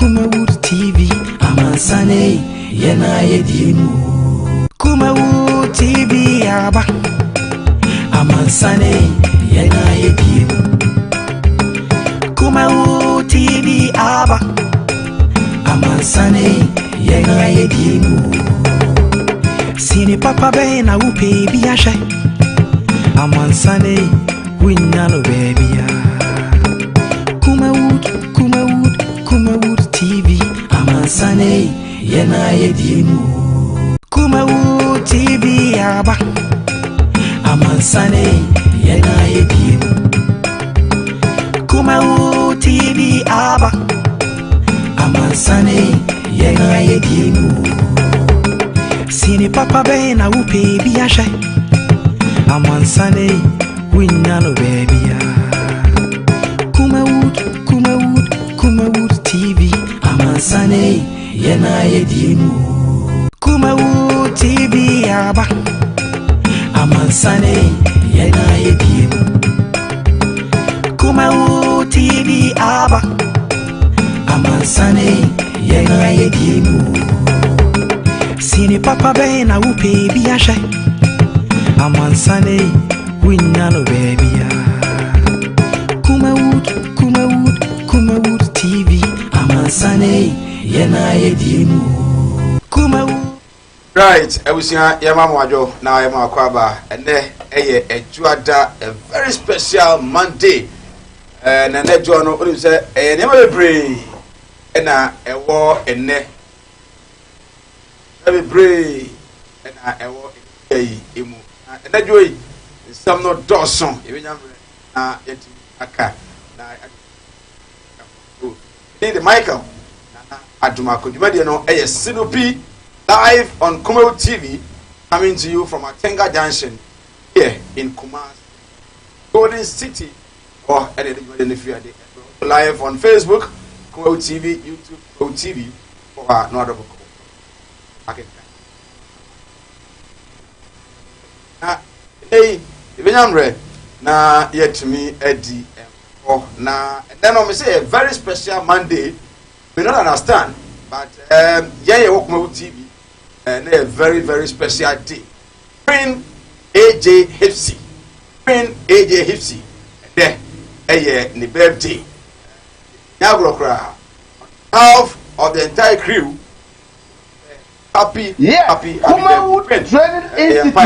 Kumawood TV, Amansane, Yena Yedimu. Kumawood TV, Aba, Amansane, Yena Yedimu. Kumawood TV, Aba, Amansane, Yena Yedimu. Sini papa bena upe biashe, Amansane, Winnano baby. Kumawood TV, Amansane, Yena Yedimu. Kumawood TV, Aba, Amansane, Yena Yedimu. Kumawood TV, Aba, Amansane, Yena Yedimu. Sini papa bena upe biashe, Amansane, Winnano baby. Kumawood TV, Amansane, Yena Yedimu. Kumawood TV, Aba, Amansane, Yena Yedimu. Kumawood TV, Aba, Amansane, Yena Yedimu. Sini papa bena upe biashe, Amansane, Winnano baby. Kumawood TV, Amansane, Yena Yedimu. Kumawood. Right, I was here, Yamamojo, now I'm a Kwaba, and there a Juada, a very special Monday. And then John Open said, a never pray, and a war and ne. Every pray, and I war in and that way, some not Dawson, even yet a cat. The Michael Adumako, you know, a Sinopi live on Kumawood TV, coming to you from Atenga Junction here in Kumasi, Golden City, or anywhere in the field. Live on Facebook, Kumawood TV, YouTube, Kumawood TV, or another book. Okay. Hey, even I'm ready. Now, yet to me, Eddie. Oh, now, then I'm say a very special Monday. We don't understand, but yeah, Kumawood TV, and a very, very special day. Bring AJ Hipsy, there, a birthday. Now, half of the entire crew. Happy Kumawood Training Institute.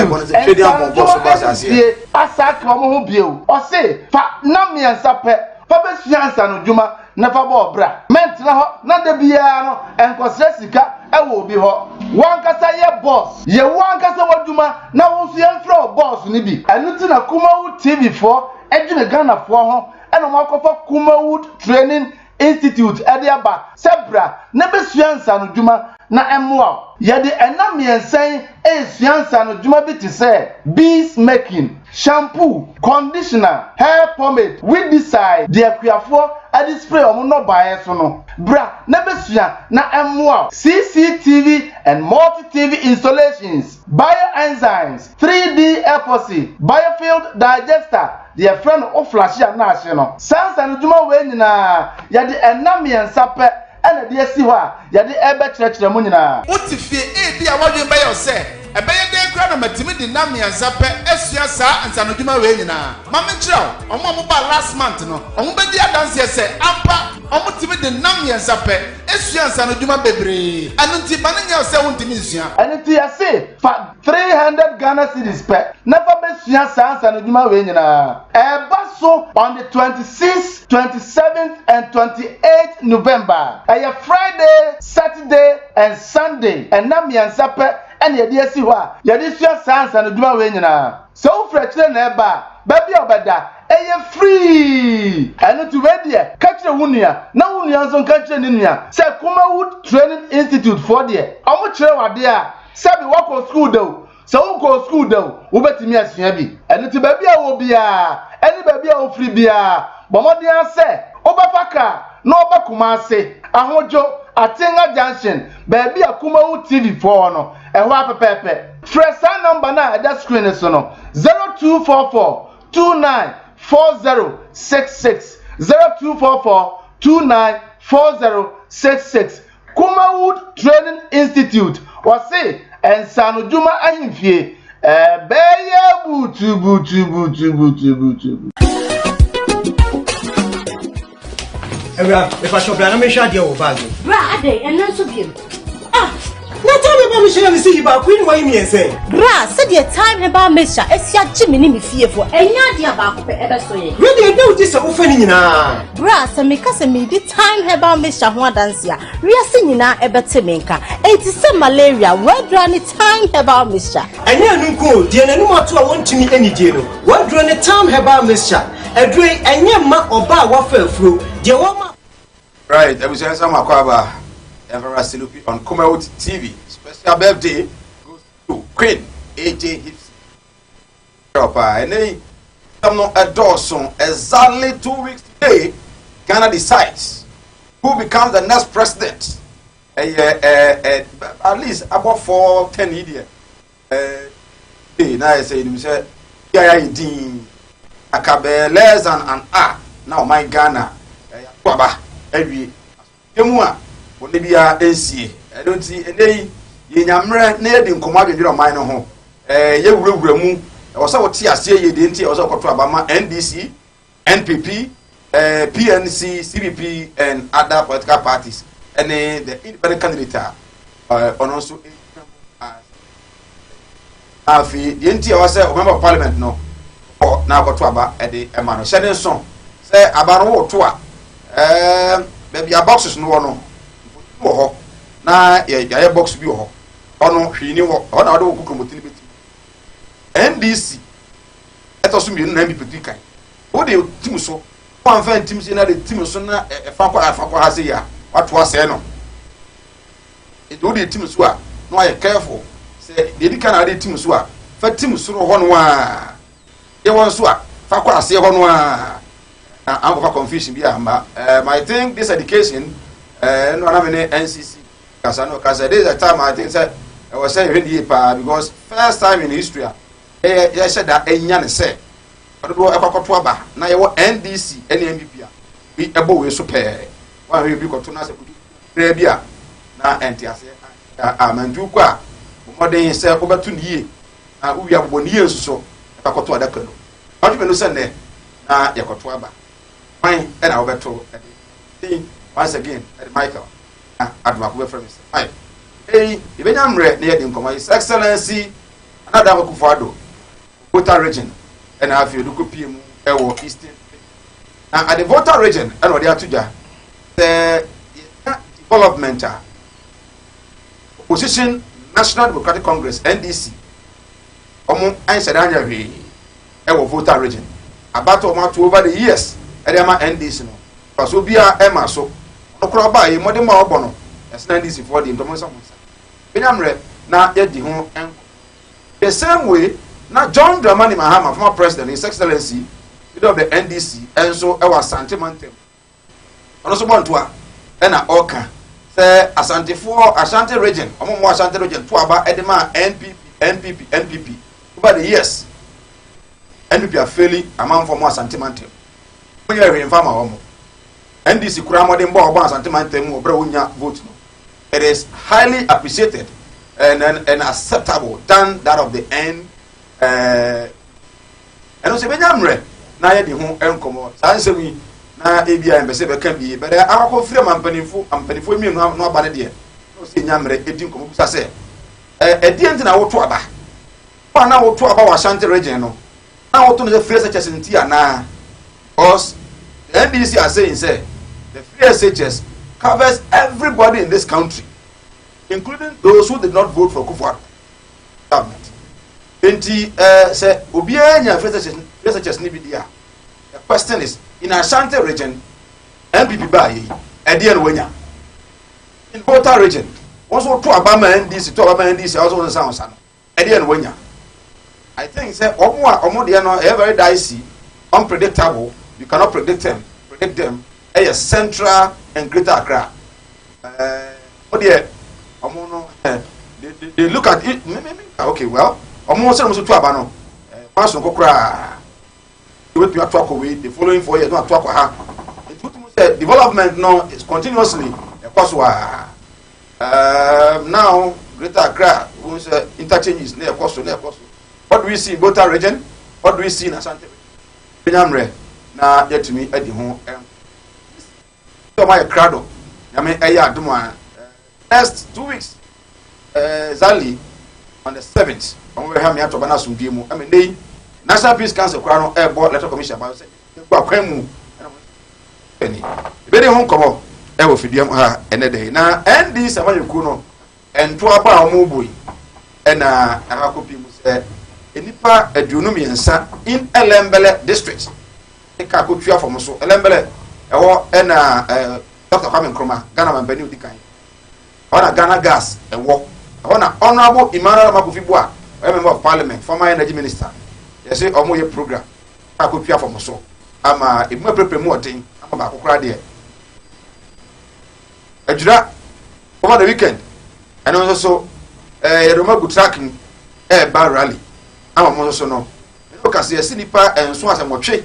Asa Kamu Bio. Or say, fa Nami and Sape, Papa Shansan Juma, never bra. Meant not the Biano and Cosresica, I will be hot. One Casaya boss. Ye one Casa Juma, now will see a floor boss Nibi. I looked in a Kumawood TV for, edging a gun of for and a mark of Kumawood Training Institute. Ediaba, Sebra, never Shansan Juma. Na emwa yede enam yensen esuansa no dwuma bi te say bees making shampoo conditioner hair pomade weedicide de akuafo adi spray omo no bae so no bra na besua na emwa CCTV and multi-TV installations bioenzymes 3D epoxy biofield digester de friend of flash na ahye no sansa no dwuma we nyina yede enam yensa pe and the Siwa, Yadi Ebe Church Ramunina. What if you eat the award by yourself? A bay day crown of Matimidi Nami and Zappe, Esuasa and Sanujuma Wenina. Mamma Chow, on Mamba last month, no, on Bedia Dance, say, Ampa, on Matimidi Nami and Zappe, Esuas and Sanujuma Bebre, and until Banning yourself in Tunisia. And until I say, for 300 Ghana cedis per, never best Sansa and Sanujuma Wenina. A basso on the 26th, 27th, and 28th November. A Friday, Saturday, and Sunday, and Nami and Zappe. And ye dear Siwa, Yadisha Sans and Duma Wenina. So fresh neighbor, baby obada, free. And not to ready, catch a wunia, no unions on country in India. Say Kumawood Training Institute for dear. How much are there? Sabi walk on school though. So go school though, Ubeti me as Yabi. And little baby I will be any baby I will free beer. But what they say, Obafaka, no Bakumase, Ahojo. Atenga Junction, baby a Kumawood TV for no, and wap pepe. Fresh number na that screen is no 0244 294066 0244 2940 4066 Kumawood Training Institute wase ensano djuma ahimfie beye butu if I shop, I'm sure you'll value. Bra, and then so bien. What time about Michelle to see about Queen? Why me say? Bra, said your time about Mister, it's your Jimmy me fearful, and your dear about ever so. Really, no, this is offending now. Bra, some make us a the time about Mister Hoa Dancia, we are singing now ever to make her. It is some malaria, what run the time about Mister? And you know, dear, no more to want to meet any deal. What run the time about Mister? A drink and your ma or bar waffle through, dear woman. Right, I was saying some Makwaba, Emperor Silupi on Kumawood TV. Special birthday goes to Queen AJ Hips. And then, I'm not a Dawson. Exactly 2 weeks today, Ghana decides who becomes the next president. At least about 4-10 years. Now I say, you say, yeah, Akabe less than an hour. Now my Ghana, every Yemua, when they be a NCA. I don't see any Yamra near the commodity of mine home. You will remove also what TSA didn't also got to Obama, NDC, NPP, PNC, CBP, and other political parties. And the independent candidate on also the NT was a member of parliament no. Or now got to about at the Emmanuel Shannon song. Say about what baby a boxes no na ya box bi ho ono hwini wo ona ado ku promoting beti NDC eto so mienu na MPP kan wo de team so one fan team say na de team so na fa kwa ha say ya wato ase no e do de team so a no ay careful say de di kan na de team so a fa team so ro ho no a ye won so a fa kwa ase ho no a I'm over confusion be I think this education no na me NCC because there is a time I think say I was saying really because first time in history they said that enya ne say odo ekwakoto aba na ye wo NDC NMPP bi ebo we so pe wa we bi koto na se kudu re bia na entiase amandu kwa modern say obetu niye na uwi abbo niye nsuso ekwakoto adaka no odo be no say ne na yakoto aba fine and I will better once again at Michael Admaku from Mr. Fine. Hey, even I'm ready near the His Excellency another Kufado, voter region, and I feel look PM Eastern. Now at the voter region, and what they are to the developmental opposition National Democratic Congress NDC. I said, I voter region about over the years. Edema NDC no because obia ema so okro ba yi modern ma obo no yes NDC for the information benamre na yedi ho en the same way na John Dramani Mahama former president His Excellency leader of the NDC and so e was Santimantem ono so bonto a e na oka say Asante region omo Asante region to aba edema NPP over the years NPP are failing among for more Santimantem when you are in farmer homo NDC kura modern bo oba Santimantem obra wonya vote no it is highly appreciated and acceptable than that of the end and also benyamre na ye de ho enkomo sansemi na ebia embese be kan bi but akoko free ampanifo mi no aba de no se nyamre edi nkomo busa se edi na woto aba pa na woto aba wa Ashanti region no na woto no se free SHS ntia na because the NDC are saying say the free SHS covers everybody in this country, including those who did not vote for Kufuor government. Say obianya free SHS ni bidia. The question is in Ashanti region, MPP buy Edian Wenya. In Volta region, also to Obama NDC also on sound Edian Wenya. I think say omo they are very dicey, unpredictable. You cannot predict them. A central and greater Accra. They look at it. Okay, well, almost to Abano. Once no cry. You wait to talk away. The following 4 years, not talk her. development now is continuously now Greater Accra interchanges near Koso. What do we see in Bota region? What do we see in Asante? Benyamre na yet to me at the home. So my crowd, I mean, next 2 weeks, Zali on the 7th. I'm going to have me at Tobanasum Demo. I mean, they National Peace Council Crown Airport Letter Commission about saying, Penny. Very home come up. I will feed them her any day. Now, and this I want you to and to a power mobile. And I have copy say, Enipa Edunumi and San in Elembele district. A caputua from so Elembele, or and Dr. Hamen Kroma, Ghana and Benny Dikai. On a Ghana gas and walk. On an honorable Emmanuel Makufibua, member of Parliament, former energy minister. They say, oh, my program. Caputua from so. I'm a prepare more thing. I'm about to cry there. Over the weekend, and also a remote tracking bar rally. I'm also no. Look at the Sinipa and so as a moche.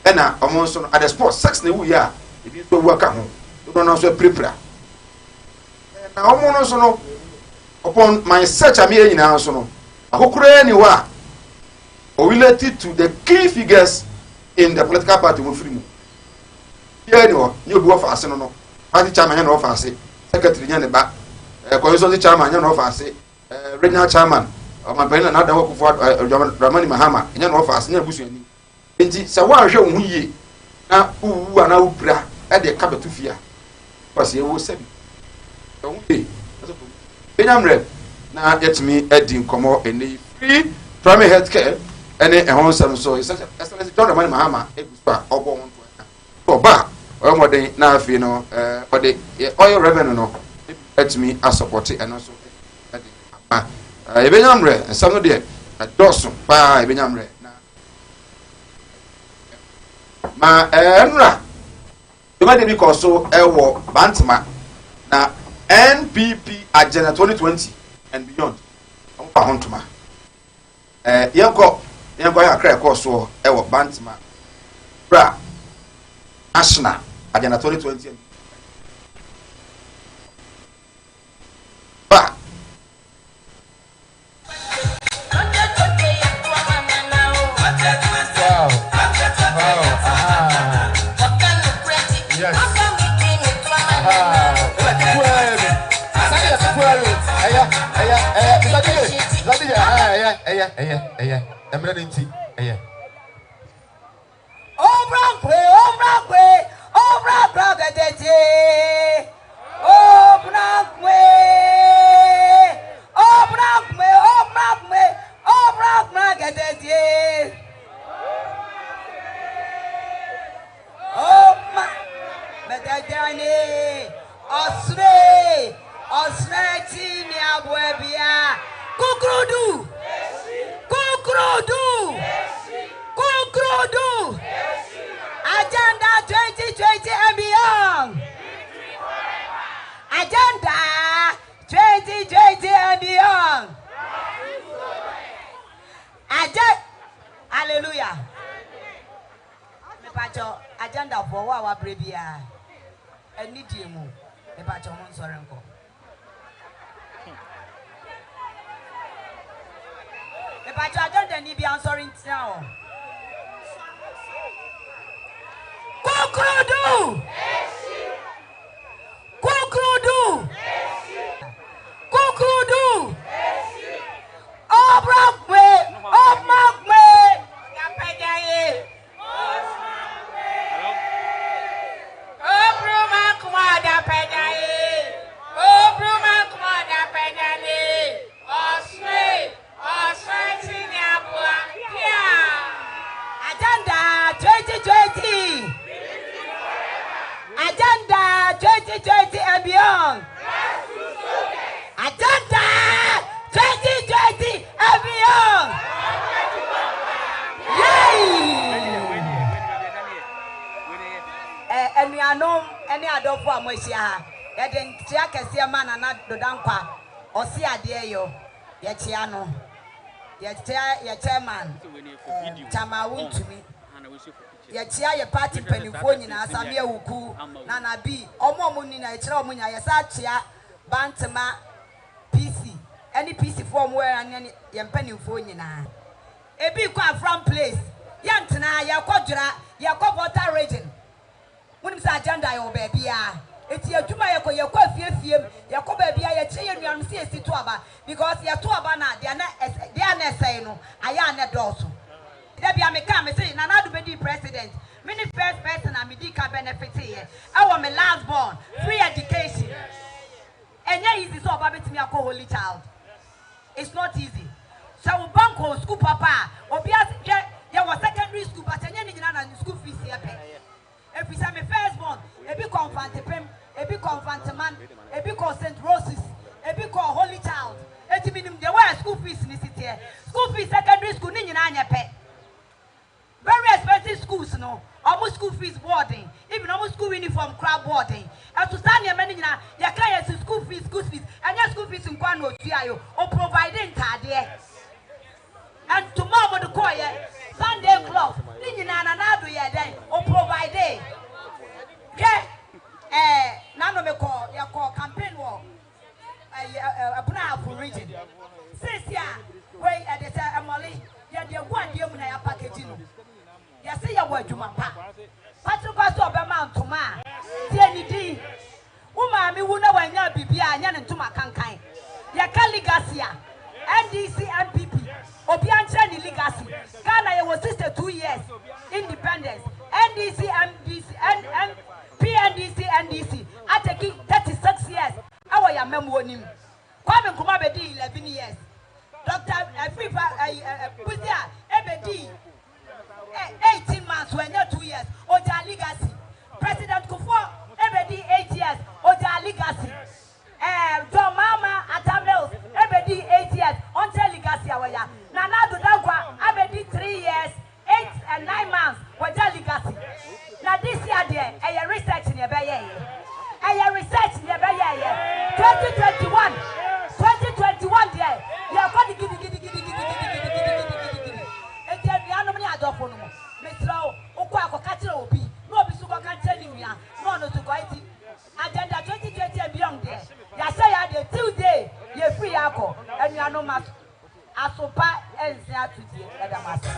And I'm also at the sports 6 we are. If you don't work at home, you don't also prepare. And I'm also no. Upon my search, I'm here in also no. I hope anywhere related to the key figures in the political party will free. Here anyway, you go for no. Party chairman of us, secretary in the back, coalition chairman of us, regional chairman, my brain another work for Ramani Mahama, and of us, near Bushini. And so why show we now who are now bra at the capital to fear? Because you will say, Benamre, now get me adding Como and the free primary health care and a home so it's such as John Ramani Mahama, a born to bar. More than now, you know, or the oil revenue, no, let me as support it and also. Ebenamre, and some of the Dawson, by Ebenamre. Ma Enra, you might be called so Ewo Bantama. Now, NPP Agenda 2020 and beyond. Huntuma. Yanko, a crack also Ewo Bantama. Bra, Ashna. Agenda 2020. Ba. Agenda 2020 and beyond. Agenda 2020 and beyond. Hallelujah. Me pacho agenda for wa brebia. Eni diemu. Me pacho mon sorenko. Me pacho agenda ni bi answering now. Kukurudu. Kukurudu. Kukurudu. Obrakwe. Obrakwe. Yapejaye. Obrumakwa yapejaye. Obrumakwa yapejaye. Oswe. Oswe tinyabwa. Agenda 2020. Agenda 2020 and beyond. Agenda 2020 and beyond. And we are no any other form of Mosia. Yet in Tiaka man and not the Dampa or Sia Dio, Yetiano, Yet chairman, Tamawu to me. ya chia ye party penifo nyina asame awuku na na bi omo ni na kire omo nya ye sa chia bantema PC any PC form where and ye penifo nyina ebi kwa from place yantena ya kodwira ya kobota region munim sa agenda yo ba bia eti adwuma ye ko afiefiem ye ko ba bia ye kire ye nuanum se esi to aba because ye to aba na de na say no aya na doso de bia me ka me say na na do be president many first person and medical benefit here our me last born free education enye easy so aba betimi akọ holy child it's not easy so bank school papa obi ya was secondary school but enye ni nyina na school fees here pay if you say me first born ebi confantepem ebi confanteman ebi call St. Roses ebi call holy child eti minim de where school fees ni sit here school fees secondary school ni nyina anya pay very expensive schools no almost school fees boarding even almost school uniform crab boarding and to stand here many nyina ya ka yes school fees and your school fees nkwa no tuayo o providing tade and tomorrow the call Sunday club ni nyina na do ye den o provide ke na no me call ya call campaign wo abuna for region says ya wey dey say amole ya dey go and dem na ya package no ya say ya wadwuma pa patro pasto obema ntoma tie ni di uma mi wu na wanya bibia anya ne ntoma kankan ya ka legacy a NDC MPP obi anche ni legacy Ghana ye was 62 years independence NDC PNDC ateki 36 years awo ya memo nim Kwame Nkrumah be di 11 years Dr. Afifa Pusia ebedi 18 months when you 2 years oja legacy President Kufuor ebedi 8 years oja legacy John Mama Atamels ebedi 8 years onche legacy awaya Nana Dudagwa ebedi 3 years 8 and 9 months oja legacy na this year there a research in your baye a research in your baye 2021 there you are going to give no Mr. Okwa Katira Obi, no Bisuka Kantania, no to Goiti. Agenda 2020 and beyond there. Ya say I the Tuesday, ye free alcohol, and you are no matter. Asopa and Zia to the other master.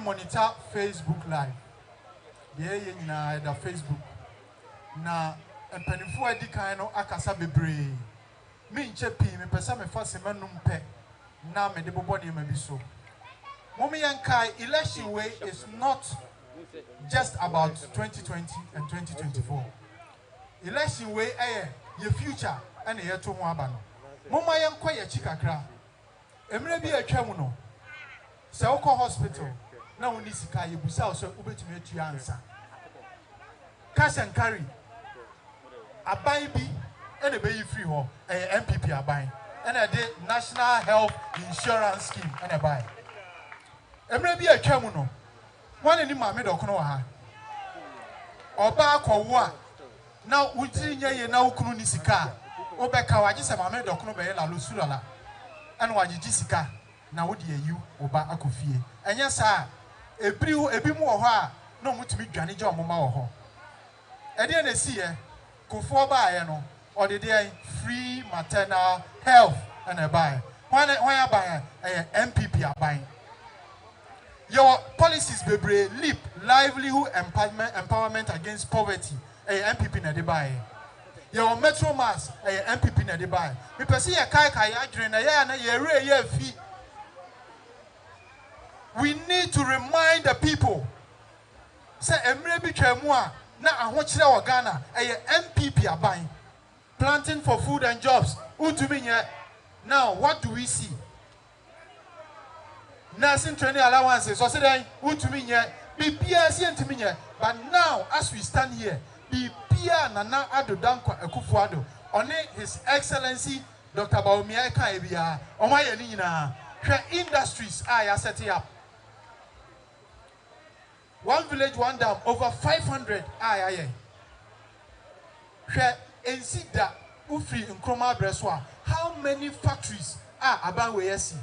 monitor Facebook live. Yeah, na the Facebook. Na empanifo adi kan no akasa bebre. Me nche pi me pesa me fa semanum pe na me de bobodi ma bi so. Momi yankai election way is not just about 2020 and 2024. Election way your future and your to ho aba no. Moma yanko ya chikakra. Emre bi atwa mu no. Se woko hospital na woni sika ye busa o se obetumi atu answer. Cash and carry. Aban bi and e be yi free ho MPP aban. And the National Health Insurance Scheme and a buy. Emre bi atwa mu no. One ni maame do kono wa ha. Oba akwo wo a na wuti nya ye na wukunu ni sika. Obeka waji se mame dokuno be la lusulala. Anu waji jisika na wodi ayu oba akofie. Enye sa ebi mu wo ho a no mutumi dwane je omoma wo ho. Ede na si ye kofo ba ye no odede free maternal health and a buy. When buy a MPP abai. Your policies bebre leap livelihood empowerment against poverty. A MPP na de buy. Your metro mass a MPP na de buy. Me pesi ya kai adwene na ya na ye re ye fi. We need to remind the people. Say emre bi twemu a na ahokyere wa Ghana a MPP abai. Planting for food and jobs. Now, what do we see? Nursing training allowances. So say but now, as we stand here, Nana Ado Danko Ekufuado, only His Excellency Dr. Baumia Kaibia, Omayanina, industries are setting up. One village, one dam, over 500 and see that Ufri in Kroma Breswa, how many factories are about where you see?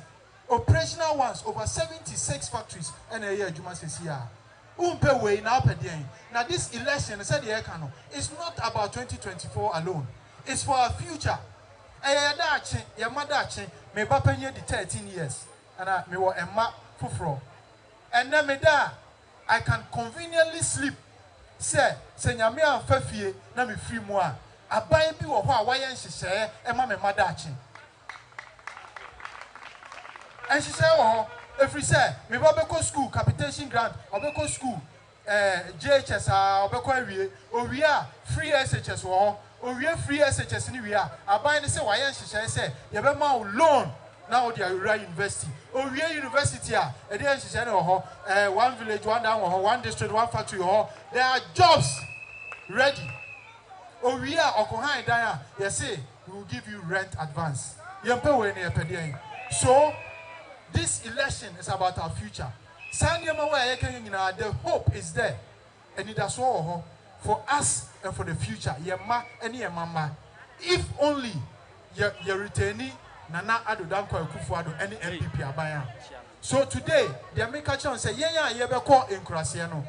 Operational ones, over 76 factories, and a year Juma says here. Umpe way now per day. Now, this election, said the Ekano, it's not about 2024 alone, it's for our future. Your mother, may Bapenye the 13 years, and I may want a map for. And then, I can conveniently sleep. Say, Senyamia Fefie, na me free moi. Abai bi wo ho a waye nhyehyɛ e ma me madachi nhyehyɛ wo ho efri sɛ me ba beko school capitation grant obeko school JHS a obeko awie owie a free SHS wo ho owie free SHS ni wie a abai ne sɛ waye nhyehyɛ sɛ ye be ma loan na wo dia ura university owie university a e dey nhyehyɛ ne wo ho one village one down wo ho one district one factory wo ho there are jobs ready. Oh, we are Okohan Daya. Yes, we will give you rent advance. So, this election is about our future. The hope is there. And it is all for us and for the future. If only you're retaining Nana Ado Danko Ekufuado any MPP abaya. So today, the American say, yebeko in Krasiano.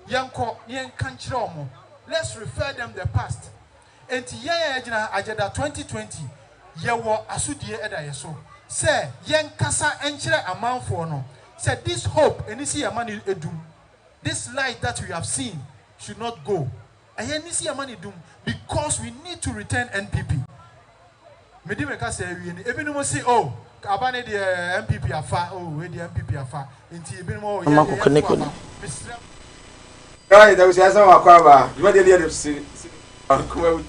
Yanko, yen kanchromo. Let's refer them the past. And Agenda 2020, Yawa Asudie Eda Yeso. Say, Yen Kasa Enchere amount for no. Say, this hope, and this year money edum. This light that we have seen should not go. And yen this year money doom because we need to return NPP. Medimeka say, even no say, oh, Abane the MPP afa, oh, where the MPP afa. Inti even more. Right, there was a Kwaba. You want to see Kumawood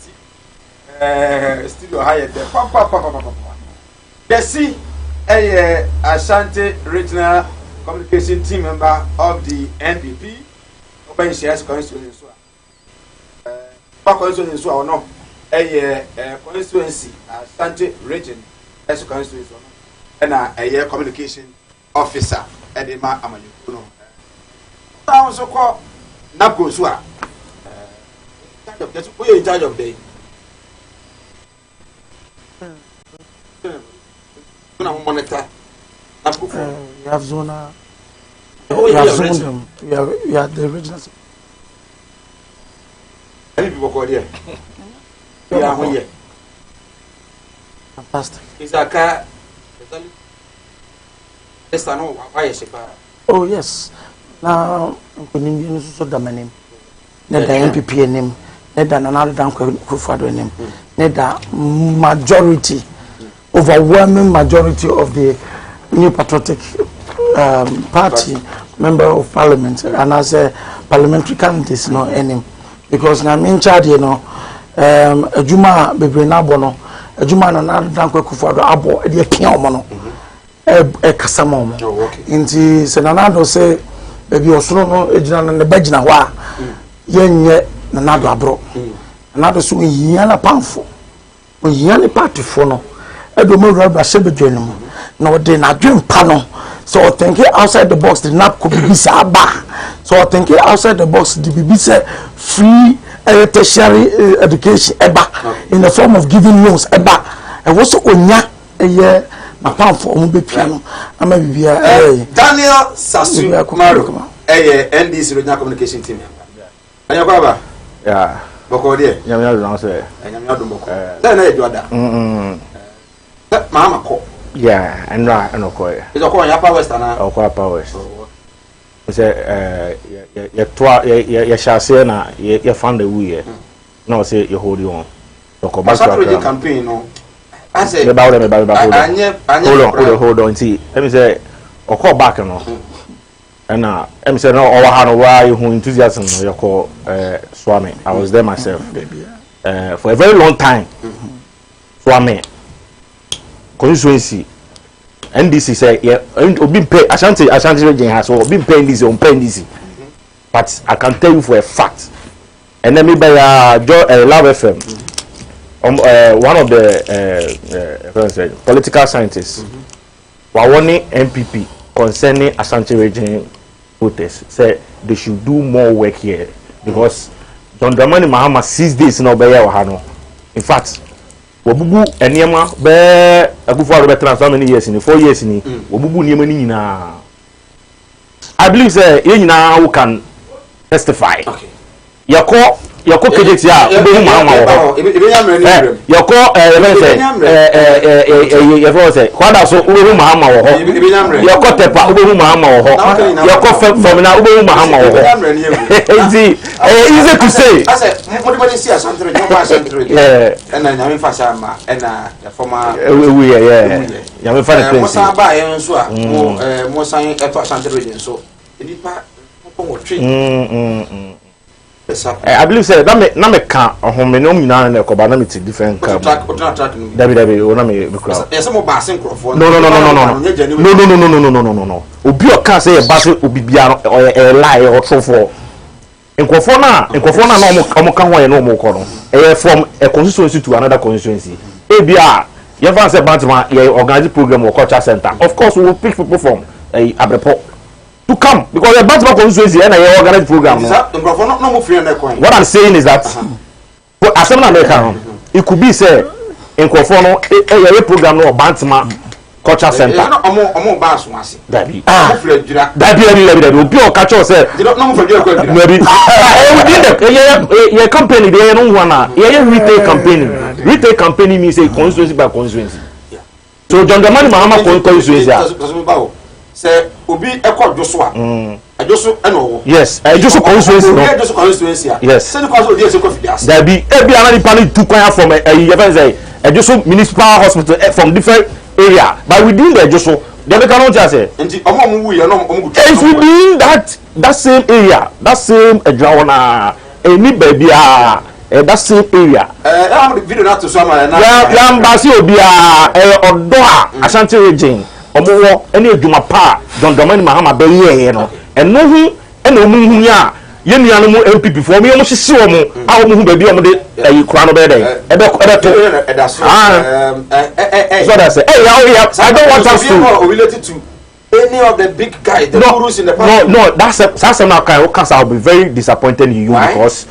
TV studio hired there. Papa. Desi, a Ashanti regional communication team member of the NPP. Open shares constituency. Constituency or no? A constituency, Ashanti region as a constituency. And a communication officer, Edema Amayuno. Sounds so called. Napo Sua. We are in charge of day. Monitor. We have Zona. We have Zona. We are the original. Any people call here? We are here. Fantastic. Is a car. Oh, yes. Now, I'm so the name. Not the MPP name. Not the another Danko name. Not the majority, overwhelming majority of the New Patriotic Party member of Parliament, and as a parliamentary candidate, no any, because I'm in charge, you know, a Juma Bebrina Bono, a Juma and another Danko Kufuado Abo, a Piamono, a Casamon. Inti Senanado say. Baby Osoro no ejina na bagina ho a yenye na nado abro nado so yiya na pamfo yiya ne party fo no edo mo wura ba shebedwe no na ode na dwempa no so thinking outside the box the nap could be bisa aba so thinking outside the box the BBC free tertiary education eba in the form of giving loans eba was onya na pamfo mo be piano ama bibia Daniel Sasu Maro NDC regional communication team anya kwa ba yeah boko de nyamya do say nyamya do boko na e joda mama ko yeah and ko is ko ya power west na o ko power west say ya shase na ya found the way no say you hold on so ko back to campaign no I say hold on see let me say o ko back no and let me say no over how no why you enthusiasm no you call Swami. I was there myself for a very long time. Swami constituency NDC say yeah obi pay Ashanti region has so obi pay NDC on pay NDC but I can tell you for a fact and then me by Love FM one of the political scientists Wawoni MPP concerning Ashanti region voters say they should do more work here because John Dramani Mahama 6 days no be here wahano in fact wobubu eniema be agufo aro be transfer many years in 4 years ni wobubu niema ni nyina I believe say ye nyina who can testify okay yako kejeti ya obehu Mahama wo yako say kwada so obehu Mahama wo yako tepa obehu Mahama wo yako femina obehu Mahama wo easy to say I said everybody see Ashanti region and na nyame fa sama na the former we nyame fa the place mo san ba yen so a mo san eto Ashanti region so nipa ko twi I believe say that me can me no nyina na ko ba na me ti different can David ona me bikura yes mo ba sen crofo no obi o can say e ba so obi bia no lie o trofo nkofo na no omo kan ho ye no omo ko no from a constituency to another constituency e bia ye fan say Bantima ye organize program or culture center of course we will pick people from Abrepo to come because the Bantima constituency and I organize program. What I'm saying is that as an American, it could be say in Kofono a program or Bantima culture center. Dabi will be or catch us. Maybe your company they don't wanna retail company means a constituency by constituency. So John Dramani Mahama constituency. Say obi ekọ joso a ajoso eno yes ajoso constituency yes say because odi ese confidence there be ana the panel two kwan from ajoso municipal hospital from different area but within the ajoso they cannot just say nti omo wu ye no omo gutu it's within that same area that same adrawona any baby that same area am the video na to so am na ya mbasi obi odo a Ashanti region omo ene adwuma pa John Dramani Mahama be ye no eno hu ene omu hu ya ye nuanu mu MPP fo me omo hihye omo a omo hu ba bi omo de kura no be dey ebe to so that's it I don't want us to related to any of the big guys the gurus in the party no that's now I'll be very disappointed in you because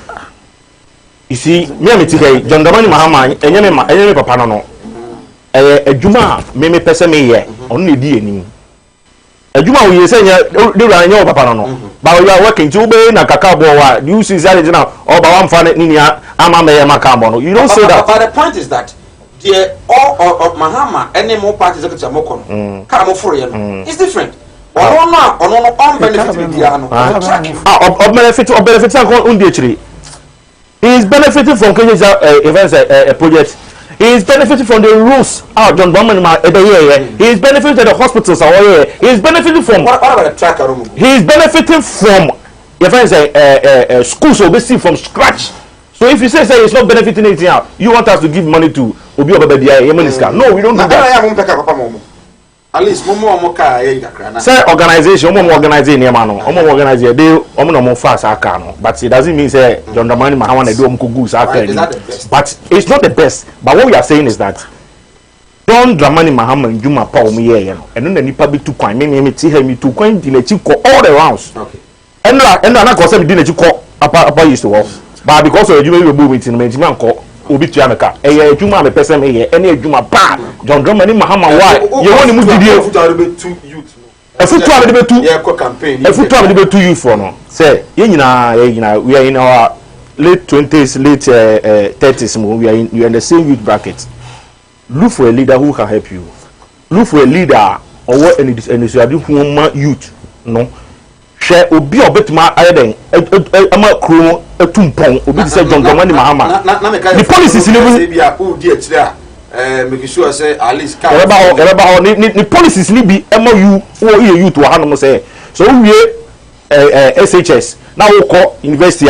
you see me am today John Dramani Mahama enye me papa no adwuma me pese me ye onu na di enim adwuma wo ye se nya de ran nya papa no ba we are working to be na kaka bo wa you see that now o ba wa mfa ni ama me ye maka bo no you don't say that but the point is that the all Mahama any more party executive mo kono ka mo foro ye no it's different ono on benefit dia no benefit on di chiri he is benefiting from Kenya's events project. He is benefiting from the rules. John Dramani Mahama. He is benefiting from the hospitals. He is benefiting from. What about the tracker? He is benefiting from schools obviously from scratch. So if you say it's not benefiting anything out, you want us to give money to Obi Obabedia Yemeniska? No, we don't do that. At least momo ka ye kakra na. Say organization, organizing niam no. Organize dey no fast aka no. But it doesn't mean say John Dramani Mahama na do kugu aka. But it's not the best. But what we are saying is that John Dramani Mahama njuma pa omo ye no. Eno na nipa bi tu kwan me ti ha mi tu kwan di na chi ko all the rounds. Okay. Eno na ko say mi di na chi ko apa used to work. but because of you will move it in man call obi to America eh adwuma me person eh any adwuma pa John Dramani Mahama why you want mu didie efutu abede betu campaign efutu abede betu youth for no say ye nyina we are in our late 20s late 30s we are in the same youth bracket. Look for a leader who can help you. Look for a leader or what any who youth no share obi obetuma ayeden ama kro etumpon obi say John Dramani Mahama the policies in make sure say at least the policies ni bi ema you who youth wa hanom say so we SHS now we call university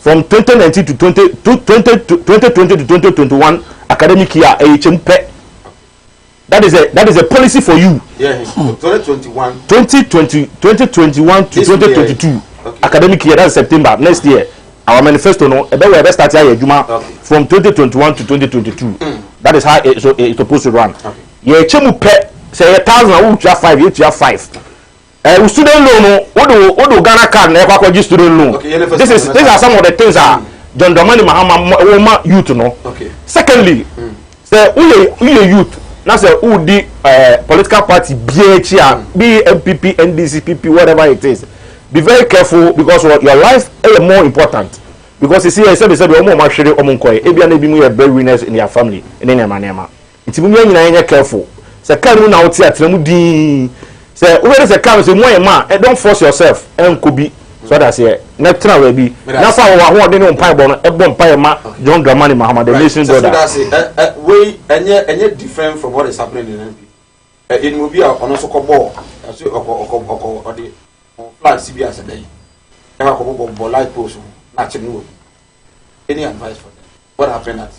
from 2019 to 2020 to 2021 academic year that is a policy for you. Yeah, 2021 2021 to 2022 academic year, that's September next year. Our manifesto no we start here from 2021 to 2022. That is how it's supposed to run. Yeah, chemu pe say 1,000 you have 5, you have 5. Student loan no Ghana card na ekwa student loan. These are some of the things that John Dramani Mahama youth no. Okay. Secondly, say we youth now say who the political party BHR, BMPP, NDC, PP, whatever it is. Be very careful because your life is more important. Because you see, I said, Omo Mashiri, Omo Koy, Ebia Nebi mu be winners in their family, in any manema. It's mu nyina careful. Say can you now tia tremu din. Say where is the come say mo man, don't force yourself. Could be so that say next time we be. Na fa wo ho de no mpai bo no e bo mpai ma John Dramani Mahama the nation brother. So that's we any different from what is happening in NP. It will be on so ball. So or the flag CBS today. Never come bo light post. Any advice for them? What happened at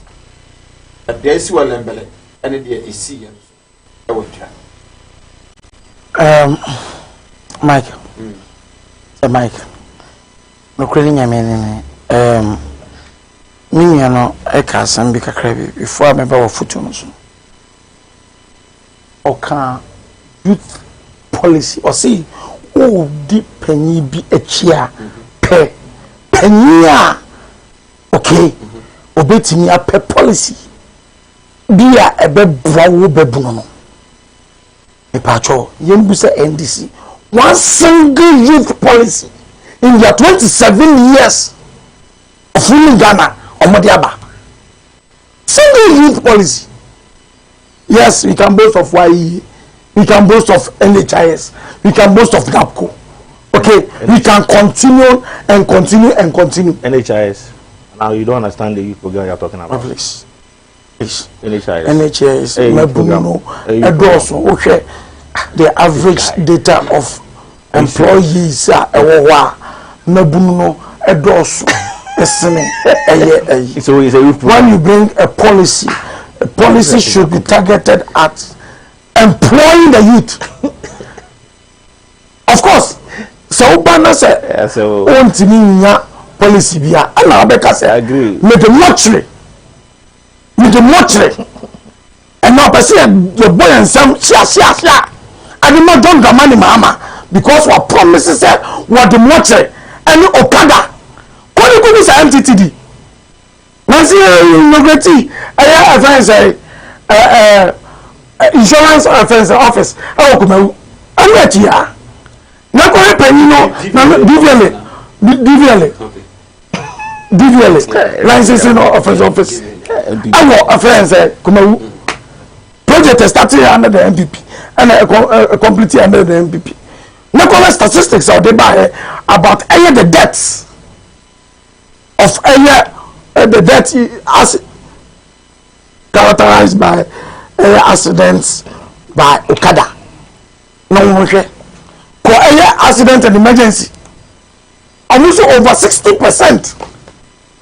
the IC Lembele and the AC Michael. Michael. No credit I mean me no e ka san bi kakra bi before me ba wo foto no so. Oka youth policy or see o di panyi bi achia pe panya okay obetimi ape policy bia ebe brawo bebuno no e pacho yembusa NDC one single youth policy in their 27 years of ruling Ghana omodiaba single youth policy. Yes, we can boast of YE, we can boast of NHIS, we can boast of GAPCO. Okay, we can continue and continue and continue. NHIS. Now you don't understand the youth program you're talking about. Please. NHIS. Mebuno, Edoso, okay. The average data of employees are Mebuno, Edoso, when you bring a policy should be targeted at employing the youth. Of course. So Bana said, policy bia ana abeka say agree with the mortuary and now person your boy and some shia and not John Dramani Mahama because what promises said what the mortuary and Okada could be MTTD once you offense insurance offense office Kumawood I'm here na ko penino na DVL licensing office our offense Kumawood project started under the MPP and completely under the MPP na ko statistics are there about the deaths of the death as characterized by accidents by Okada no for accident and emergency almost over 60%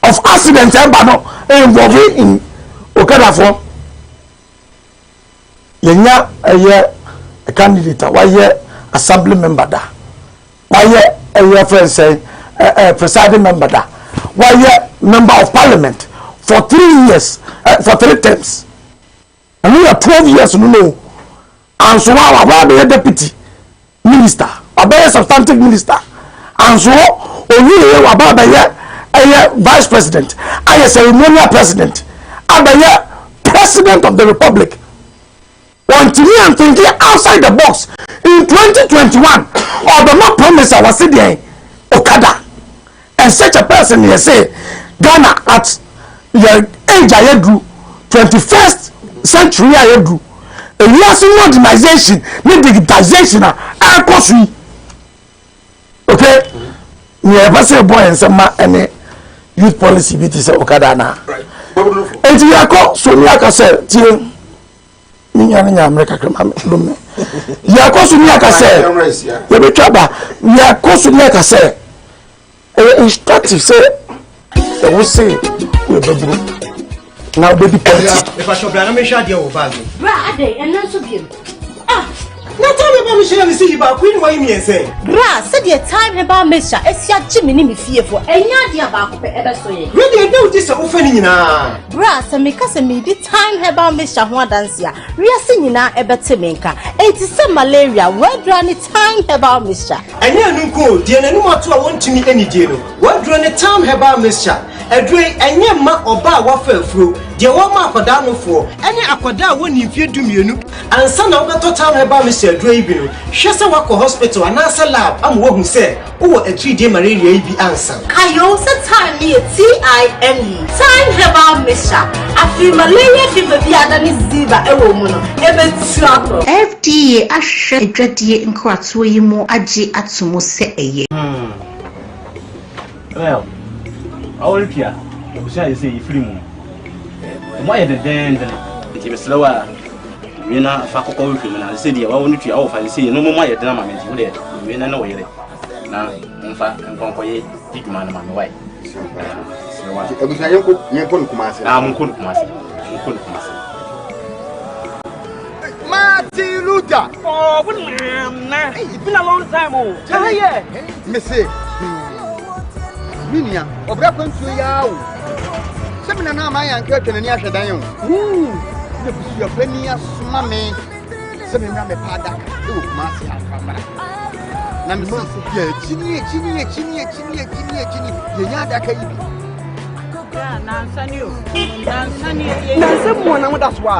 of accidents involving in Okada for yenya a candidate why assembly member da why friend say presiding member da why member of parliament for 3 years for 3 terms and we are 12 years no and so our deputy minister a substantive minister and so only abɛyɛ vice president ayɛ ceremonial president abɛyɛ president of the republic wɔntumi anthinki outside the box in 2021 ɔbɛma promise a wɔse deɛ okada and such a person yɛ say Ghana at your age a yɛduru 21st century a yɛduru ewiase modernization ne digitization a ɛkɔ so yi okay nea ɛbɛ sɛ ɛbɔ yɛn nsɛm ma ɛne youth policy bi te sɛ okada na enti yɛkɔ so ne aka sɛ tie minya ne nyamere kakra ma dom me yɛkɔ so ne aka sɛ yɛbɛtwa ba yɛkɔ so ne aka sɛ ɛyɛ instructive sɛ ɛwo se wɔbɛburu na wobɛdi politics ɛfa shobra na mehwɛ adeɛ wɔ bag bra adɛn ɛno nso biom na time ba mehyɛ me sɛ yi baako ne wɔyɛ miɛnsɛn bra sɛdeɛ time herbal mixture ɛsi agye me ne me fiefo ɛnyɛ adeɛ a baako pɛ ɛbɛso yɛ wede ɛdɛ wogye sɛ wofa ne nyinaa bra sɛ meka sɛ medi time herbal mixture ho adanse a wiase nyinaa ɛbɛte me nka ɛnti sɛ malaria wɔadura ne time herbal mixture ɛnyɛ ɛno nko deɛ n'anim ato a wɔntumi anigye no wɔadura ne time herbal mixture ɛdure ɛnyɛ ma ɔba a wafa afuro deɛ wɔma akwadaa nofoɔ ɛne akwadaa a wɔne mfie dumienu ansa na wobɛtɔ time herbal mixture adura yi bi no hwɛ sɛ wakɔ hospital anaasɛ lab ama wahu sɛ wowɔ atiridie malaria yi bi ansa ayo sɛ time ne yɛ time herbal mixture afei malaria fever bi ada ne ziba ɛwɔ mu no ɛbɛtua kɔ FDA ahwɛ adwadie nkratoɔ yi mu agye ato mu sɛ ɛyɛ well our pia obusia yi say ifiri mu mo aye de den nti meslewa we na fa kokko we film na say dia wa wonu tua wo fa say no mo aye de na ma menti wo de we na wo yere na mfa nkonkoye diguma na ma me wai ebusia yenko nkumase ah mo nkumase Martin Luther oh na it's been a long time oh yeah me say Minia, obra kwantu ya wo. Semina na ma ya nka twenani ahwedan yo. Ne busu ya pani asoma me. Semina me pada ka. E wo kuma se afamara. Na me se ya chini. Ye nya da ka yi bi. Nansani mo na mo da so a.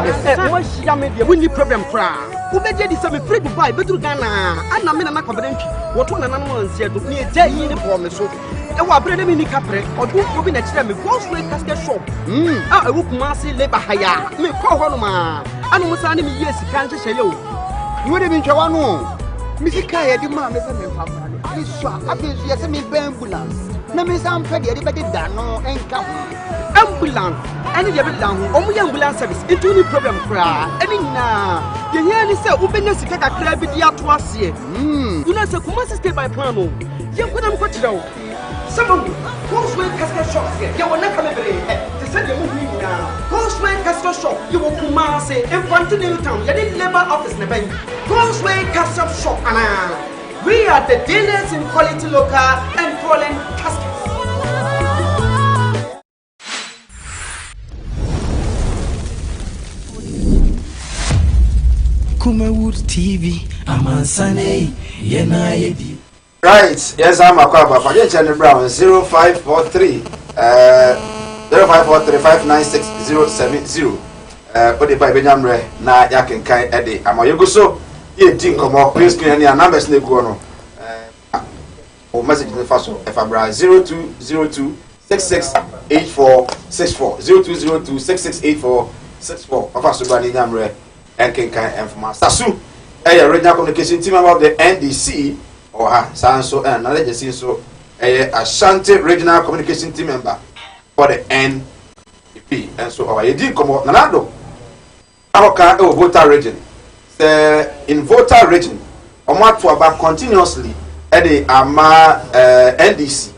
Wo hia me de we ni problem kra. Wo beje di se me free Dubai betru Ghana. Ana me na na kwabedantwi. Wo to na nanu ansia do. Ni eja yi ni bo me so. Ewa brede mi ni kapre odufo bi na kire me grocery casket shop ah ewu Kumasi labor haya me ko ho no ma anu musa ne mi yes kan hyehyɛ yo Wo de bi ntwa no. Mi sika ye di ma me se me fa fa ni. So afi so ye se me ambulance. Na me sam fa de be da no enka ambulance ani de be da ho omu ye ambulance service into ni problem kra ani na ye nya ni se wo benya sika kakra bi di ato ase una se Kumasi stay by plan no ye kodam ko kire wo Someone Grocery casket shop here. You will not come every day. They said you move me now. Grocery casket shop. You will Kumasi in front of New Town. You need labor office in the bank. Grocery casket shop. We are the dealers in quality local and foreign caskets. Kumawood TV. Amansane. Yenayedi. Right, yes, I'm a crab. I get Charlie Brown 0543 0543596070. Put the Bible number na yakin kai ede. Ama yogo so ye din komo please screen any numbers ne go no. O message the first one Fabra 0202668464 0202668464. Papa so ba ni number en ken kai enfoma. Sasu regional communication team about the NDC Oha, Sanso and Nalegacy so a Ashanti Regional Communication Team member for the NDP. And so our did come out Nanado. Our voter region. In voter region, Omatuaba continuously at the Ama NDC,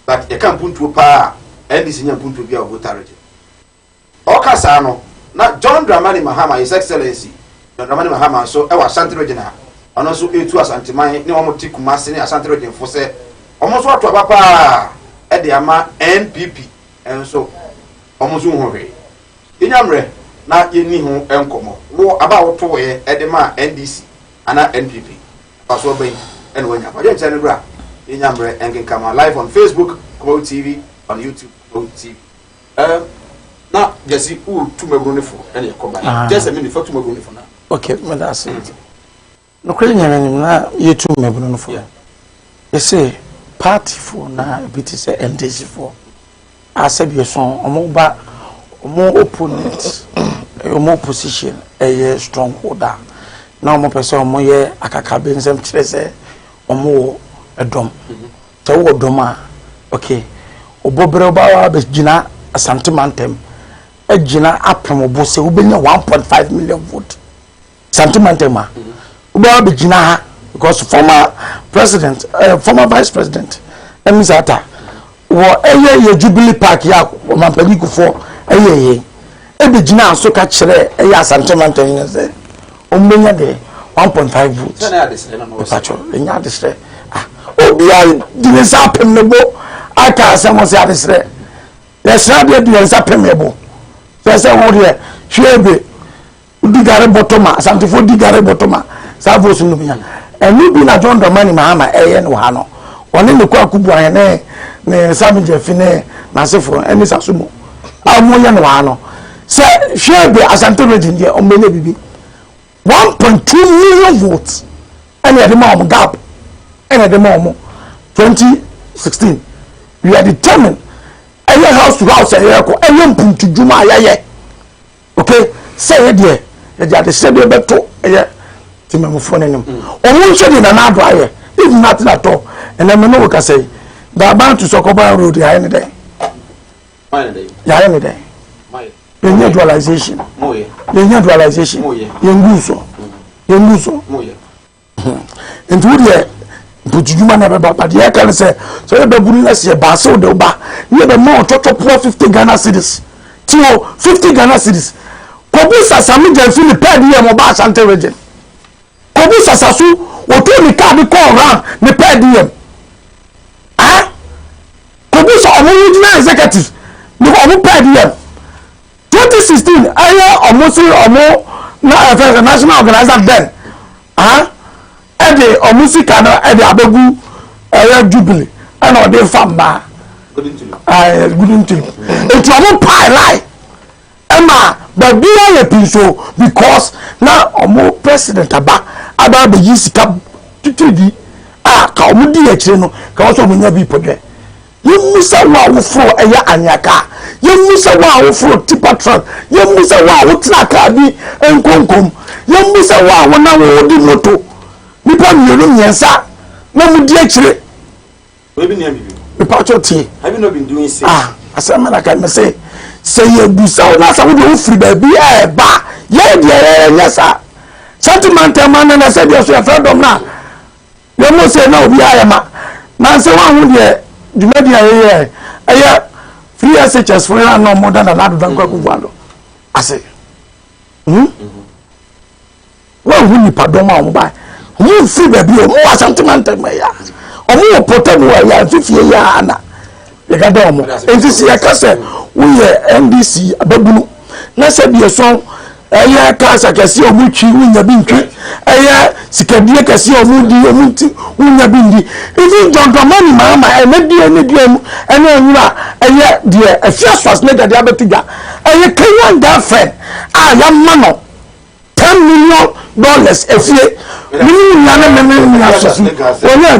but you can't put to power NDC and put to be a voter region. Okasano, not John Dramani Mahama, His Excellency, John Dramani Mahama, so our Ashanti Regional. And also etu asantimai ni omo ti Kumasi ni Asante region for say almost what papa e de ama NPP and so almost hu hwe inyamre na yeni hu enkomo wo aba wo to ye e de ma NDC ana NPP paso ben en wonya pa je channel bra inyamre enken kama live on Facebook Kumawood TV on YouTube TV. Now, Jesse, who to my for any combine. Just a minute for to my for now. Okay, that's it. No credit na you too me no for. You say party for na bit say NDC for. I said you son omo opponent omo opposition a strongholder. Now omo person omo ye akaka bensem kire say omo edom. So wo doma okay. Obobre oba be gina asante mantem. E gina apem obo se ubenya 1.5 million vote. Asante mantem ma. Oba be gina ha because former president former vice president Emisata wo eye Jubilee Park ya mampani kufo eye e be gina so ka kire eye asante mantem ne se ombenya de 1.5 votes. Na ya de no pacho enya de sre obia dinesa apem nebo aka asemo se adesre yesra de dinesa pemebo se wo de hwebe udigare botoma asantefo digare botoma sa vosu no bia enu bi na John Dramani Mahama eye no ha no woni ne kwa kubu an ne Samuel Fine na sefo eni sasumo amoye no ha no se hwebe asante region de omenye bibi 1.2 million votes eni de ma gap eni de ma 2016 we are determined any house to house any mpuntu juma ayaye okay say there they are the said they beto timem phone nim omo nso de na ado aye if nothing at all and then no we can say that bound to Sokoban road ya any day ya any day the dualization the dualization yenguso into there bujuma na baba but ye can say so you be buru na se ba so de ba ye be more top 50 Ghana cedis tio 50 Ghana cedis kobu sasami je fi ni pad ye mo ba Asante region kobu sasasu o to ni card ko ran ni pad ye kobu so omo regional executive ni omo pad ye 2016 aya omo na national organizer then ede omusika no ede abegu Jubilee ana ode famba guduntu etu omo pie lie ema ba bia le pinso because na omo president aba be yisika tutudi ka omo di akire no ka wo so omo nya bi podwe yemusa wa wo fro eya anyaka yemusa wa wo fro tipatron yemusa wa wo traka bi enkonkom yemusa wa wo na wo di moto nipa mienu nyensa na mudi akire we bi niam bibi me pacho tie have you not been doing say asema na kan me say you busa na sa wo do free ba bi ba ye de nyasa sentiment man na say dey so freedom na ye mo say na obi ayema na say wa hu de media ye free SHS for no more than that than kwa kuwalo ase wa hu ni pardon ma mo ba mu free baby o mu sentiment me ya o mu protect wa ya fifie ya na ye ga do mo entisi ya kase wo ye NDC ababunu na se bi so aya kasa kase o mu twi wunya bi ntwi aya sikadie kase o mu di o mu ti wunya bi ndi even John Dramani Mahama ene die mu ene onwura aya die afiaswas ne gade abetiga aya Kenyan girlfriend ya mano $10 million efie mini na me asosu onya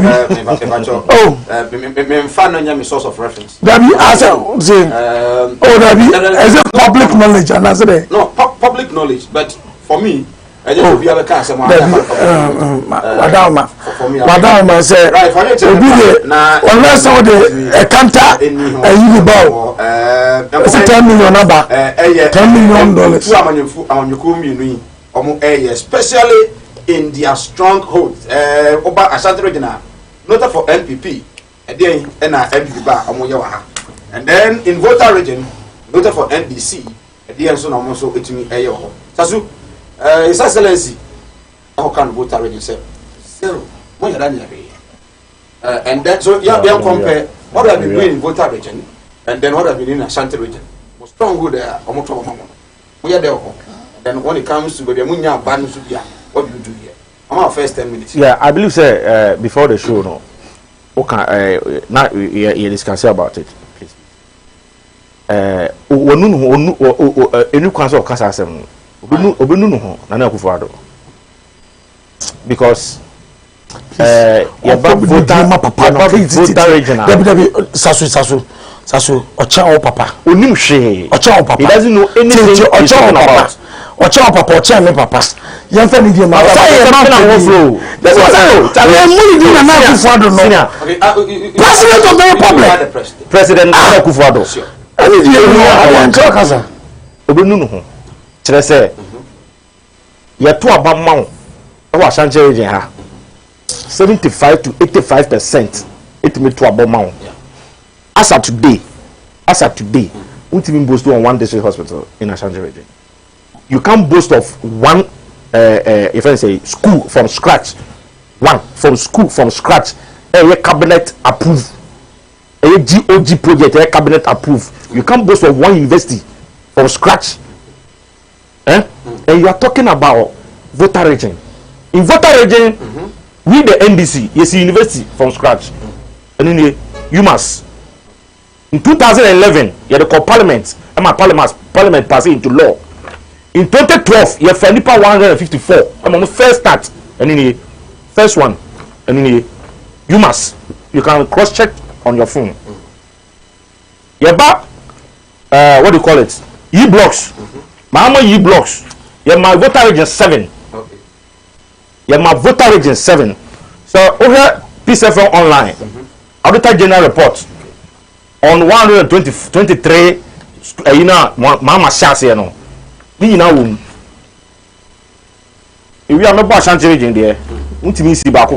bi me fan no nya source of reference that be as say that be as a public knowledge and as there no public knowledge but for me I just be able to say madam say obi de unless some the counter you bow $10 million number $10 million two amanyoku mienu omo especially in their stronghold oba Asante region not for NPP then na NPP ba omo ye wa ha and then in voter region not for NDC then so na omo so etimi eye ho sasu his excellency how can voter region say zero mo ya dan and then so yeah compare what have been doing in voter region and then what have been in Asante region mo stronghold omo to omo mo ya there ho then when it comes to the munya ban so bia what do you do here our first 10 minutes yeah I believe say before the show no okay now you discuss about it please onu enu kwanso okasa asem obenu no ho na Akufo-Addo because voter regional sasu ocha papa onim hwe ocha papa he doesn't know anything ocha papa ocha papa ocha me papa yemfa ni die ma say na flow that's what I know money di na Akufo-Addo no president of the republic president Akufo-Addo ani die no ade kasa obenu no ho kire say ye to abamma wo wa Ashanti region ha 75 to 85% it me to abamma wo as of today ultimate boast on one district hospital in Ashanti region. You can't boast of one if I say school from scratch, a cabinet approved, a GOG project, a cabinet approved. You can't boast of one university from scratch. And you are talking about voter region. In voter region, we the NDC, yes, university from scratch. And then you must. In 2011, you had the parliament, and my parliament passed into law. In 2012, you have Fanipa 154. I'm on the first start, and in the first one, and in you can cross check on your phone. You have what do you call it? E-blocks. My E-blocks. You have my voter region 7. Okay. You have my voter region 7. So over PCFL online, Auditor General report. On 123, you know, Mama Shas, you know, we know. If we are not Ashanti region there, we need to see back. We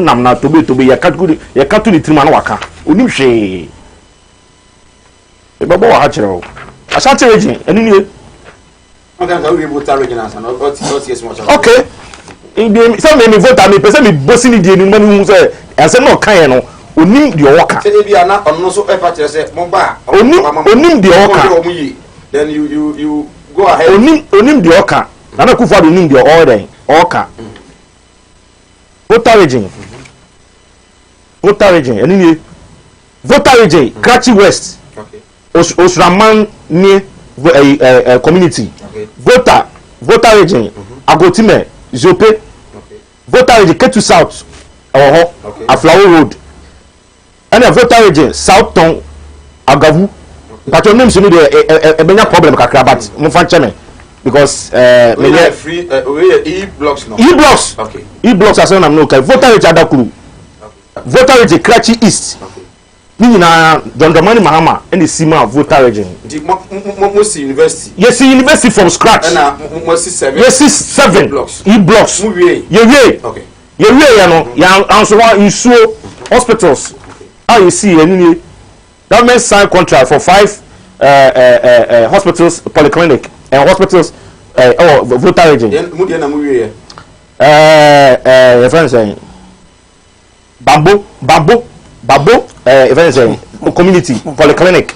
not to be a category, a category Trimanwaka. We need she. Baba Hatchero, Ashanti region, and in you. Okay. Some may vote at me, person me bossing the money who say, and say no kind. Onim the worker. Say if you are not on so effort say Momba. Onim the worker. Then you go ahead. Onim the worker. Nana Akufo-Addo onim the order. Worker. Voter region. Any voter region. Krachi West. Okay. Osraman near community. Okay. Voter region. Agotime Zope. Okay. Voter region Ketu South. Okay. Aflawo Road. And a voter region South Town Agavu. But your name is only a problem but because free e-blocks no. E-blocks. Okay. E-blocks as I'm no okay. Voter region Adakuru. Okay. Voter region Krachi East. Ni na John Dramani Mahama and the Sima voter region. Most university. Yes, university from scratch. And most 7. Yes, 7 E-blocks. E-blocks. Yeah. Okay. Yeah, no. Ya answer in so hospitals. How you see any government signed contract for 5 hospitals, polyclinic and hospitals voter region. Your friend saying Bamboo community polyclinic.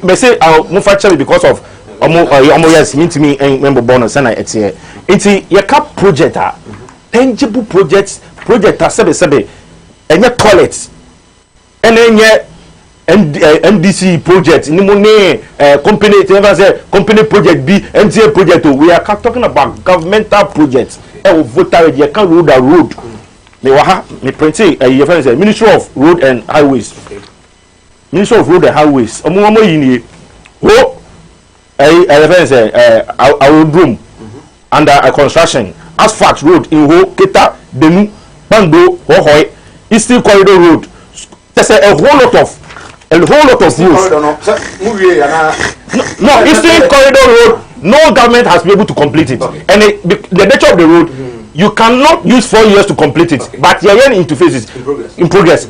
Me say I'll move actually because of yes mean to me and member bonus and it's here. It's your cap project tangible project sebe and your toilets. And then NDC project, company project B, NTA project. We are talking about governmental projects. Voter, you can't rule the road. Me print Ministry of Road and Highways. Ministry of Road and Highways. Our room under a construction. Asphalt road in Ho, Keta, Denu, Bando, Hohoi, Eastern Corridor Road. There's a whole lot of roads. No, Eastern Corridor Road, no government has been able to complete it. Okay. And the nature of the road, you cannot use 4 years to complete it. Okay. But you're in interfaces in progress.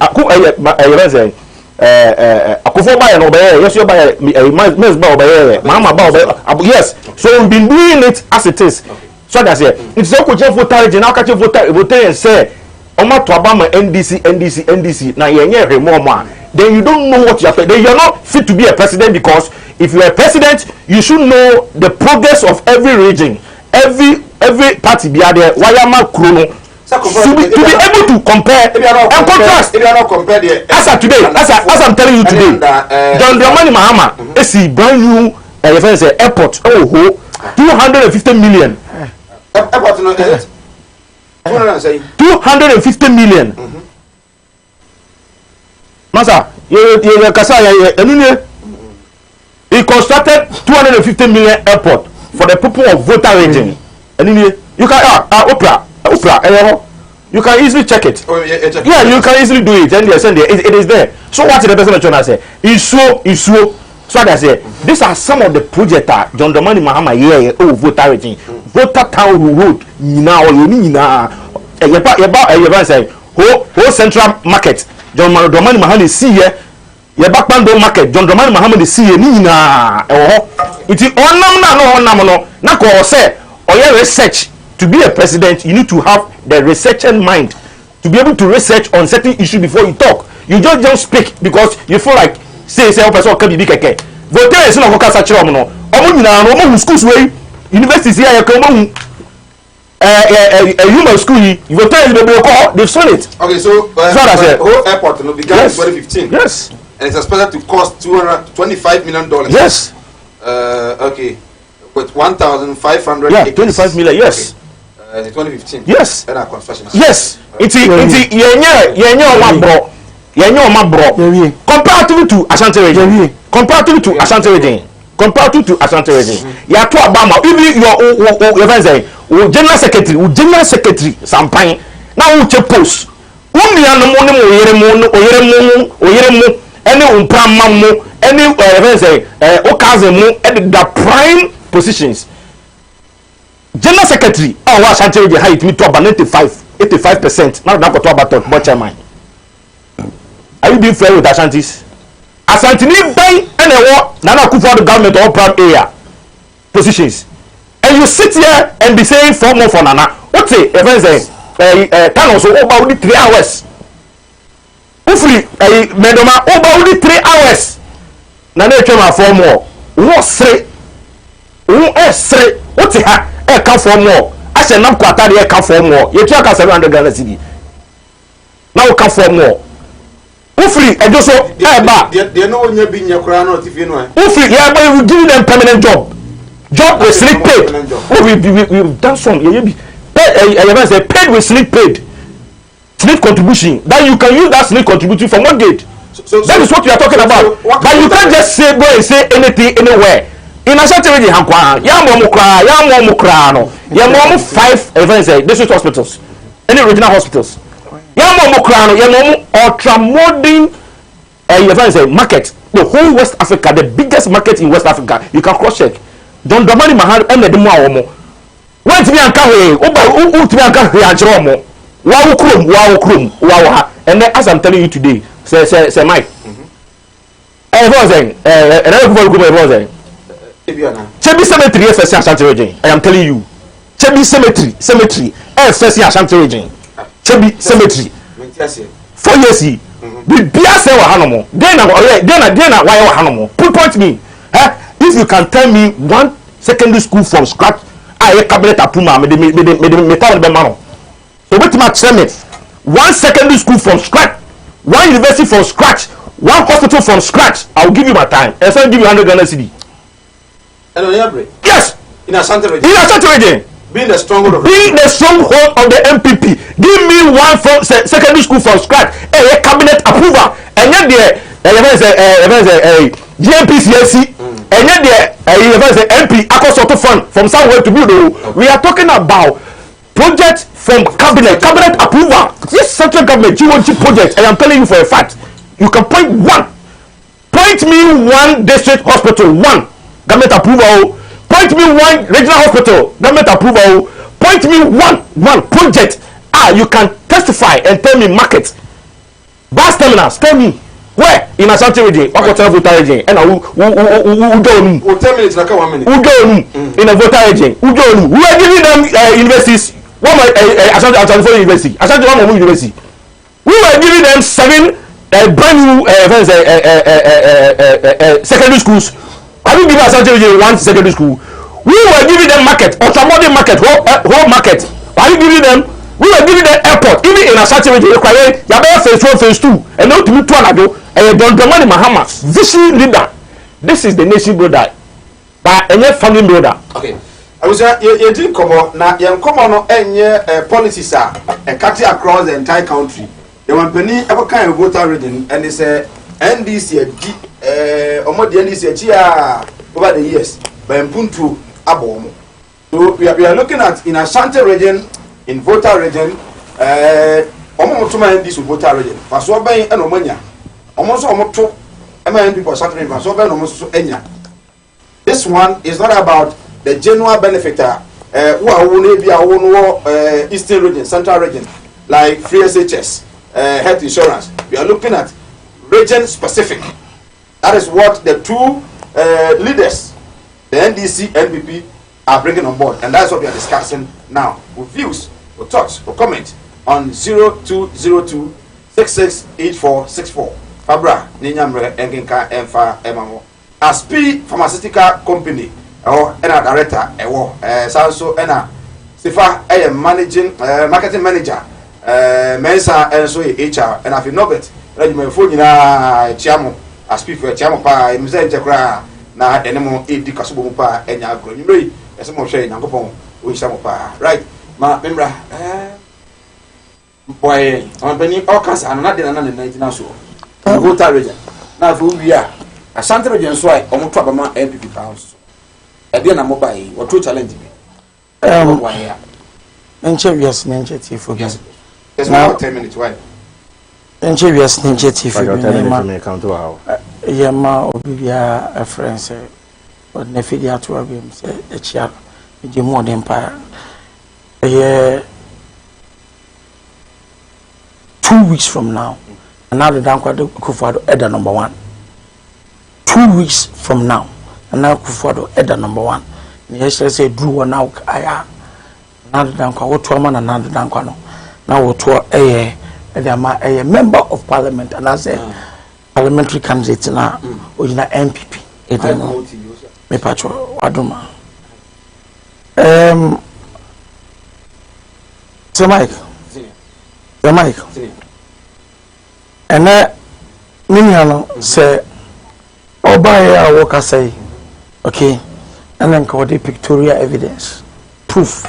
Yes. So we've been doing it as it is. So that's it. It's so good voter now catch voter and say Oma to Obama NDC now you're more. Then you don't know what you're doing. Then you're not fit to be a president, because if you're a president, you should know the progress of every region, every party be there. Wayama Krono, to be able to compare and contrast. If you are not compare the as of today, as I'm telling you today, John Dramani Mahama is a brand new airport. 250 million. Airport no is it? 250 million. Masa, you kasa he constructed 250 million airport for the people of Volta region. And you can Oprah, you can easily check it. Yeah, you can easily do it. And it is there. So what the person trying to say? It's so. So I say these are some of the projects that John Dramani Mahama Volta region, Volta town road. Say whole central market. John Dramani Mahama see here. Your backbone market. John Dramani Mahama see here. It is no. Na say research. To be a president, you need to have the researching mind to be able to research on certain issues before you talk. You just don't speak because you feel like say person can be keke. Voltaire is not going to catch no. Omo schools way universities here you come a human school. Voltaire is the call. They've sold it. Okay, so the whole airport will began in 2015. Yes. And it's expected to cost $225 million. Yes. Okay. With 1,500. Yeah, 25 million. Yes. Okay. 2015. Yes. Yes. It's comparatively to Ashanti region. Comparatively to Ashanti region. You are to Obama. Even your general secretary, Sampang. Now you check post. Only an any umpamamu, any okazemu, and the prime positions. General Secretary, Ashanti region height me to about 85%. Now that to about what chairman. Are you being fair with Ashantis? Ashanti need buy and Nana Kufuor the government or prime area positions. And you sit here and be saying 4 more for Nana. What's it? Can also over only 3 hours. Hopefully, Medoma over only 3 hours. Nana came 4 more. What's it? What's it? Come for more. I said, not quarter year come for more. You check out 700 Ghana cedi. Now come for more. Hopefully, I just so they know when you're being your crown or if you know. Hopefully, yeah, but we give them permanent job. Job with sleep paid. Oh, we've done some. Paid with sleep paid. Sleep contribution. That you can use that sleep contribution for mortgage. So that is what we are talking about. But you can't just say go and say anything anywhere. In Ashanti region, Yamu 5 district hospitals, any regional hospitals. Yamu ultra modern market. The whole West Africa, the biggest market in West Africa. You can cross check. John Dramani Mahama and the Demo. Wait me and Kawe, wow. And then as I'm telling you today, say Mike. Chebi cemetery FSC Ashanti region. I am telling you. Chebi cemetery FSC Ashanti region. Chebi cemetery. 4 years. The biase wa hanomo. Then why wa hanomo. Point me. If you can tell me one secondary school from scratch, I cabinet apuma me town be mano. So wait my tell me. One secondary school from scratch, one university from scratch, one hospital from scratch. I will give you my time. And so give you 100 Ghana cedi. Yes. In Ashanti region. Being the stronghold of the MPP. Give me one from secondary school from scratch. A cabinet approval. And yet there GMPCSC. And yet there MP Akosoto fund from somewhere to build. We are talking about projects from cabinet approval. This central government GOG project. I am telling you for a fact. You can point me one district hospital, one. Government approval. Point me one regional hospital. Government approval. Point me one project. You can testify and tell me market. Bus terminals. Tell me where in Ashanti region, Volta region, and who go 10 minutes, like 1 minute. Who go in a Volta region? Who go? We are giving them universities. One Ashanti University. Ashanti University. We were giving them 7 brand new secondary schools. Have you given Ashanti region 1 secondary school? We were giving them market, ultra modern market, whole market. Are you giving them We were giving the airport, even in a certain way, phase 1, phase 2, and now to me to another. And Don Dramani Mahama, vision leader. This is the nation builder, but any family builder. Okay. I was you didn't come on now. You come on any policies are cutting across the entire country. The one penny ever kind of voter reading, and it's a NDC almost the NDC over the years by Mpuntu Abom. So we are looking at in Ashanti region, in voter region, almost this voter region. Faso bay and Omania, almost almost people Ashanti Faso bay almost Enya. This one is not about the general benefactor who are Eastern region, Central region, like free SHS, health insurance. We are looking at region specific. That is what the two leaders, the NDC, NPP, are bringing on board, and that's what we are discussing now. With views, with thoughts, with comment on 0202 668464. Fabra Ninyamre Enginka Enfa Emamo. As P Pharmaceutical Company. Oh, and a director, Sanso, and a Sifa, a managing marketing manager, Mensa, and so HR, and I feel no bet. Let me phone in a chamo, I speak for a chamo pa, Mzee Jakra, na enemo e di kasubo pa, and ya grow. You know, as a more shade, and go with some pa, right? Ma, membra, boy, I'm bringing all kinds and not in 19 so. Go to region. Now, who we are, a Santa region, so I almost trouble my MPP pounds. Again, I'm mobile or two challenge me. Yes, Ninja Tifu. Yes, there's now 10 minutes. Why? Yes, Ninja Tifu. Yama Obia, a friend said, but Nefidia to him said, a chap, the modern empire. A year 2 weeks from now, another Danko Kufado Edda number 1. 2 weeks from now. And now Kufado Edda number 1. Yes, I say Drew one now. I another Danko, what to a man, another Danko. Now, what to a member of parliament, and I say parliamentary candidates now, or in an MPP. It don't know. Me patcho, Waduma. So, Mike, and that Miniano say, oh, by a worker say. Okay, and then call the pictorial evidence, proof,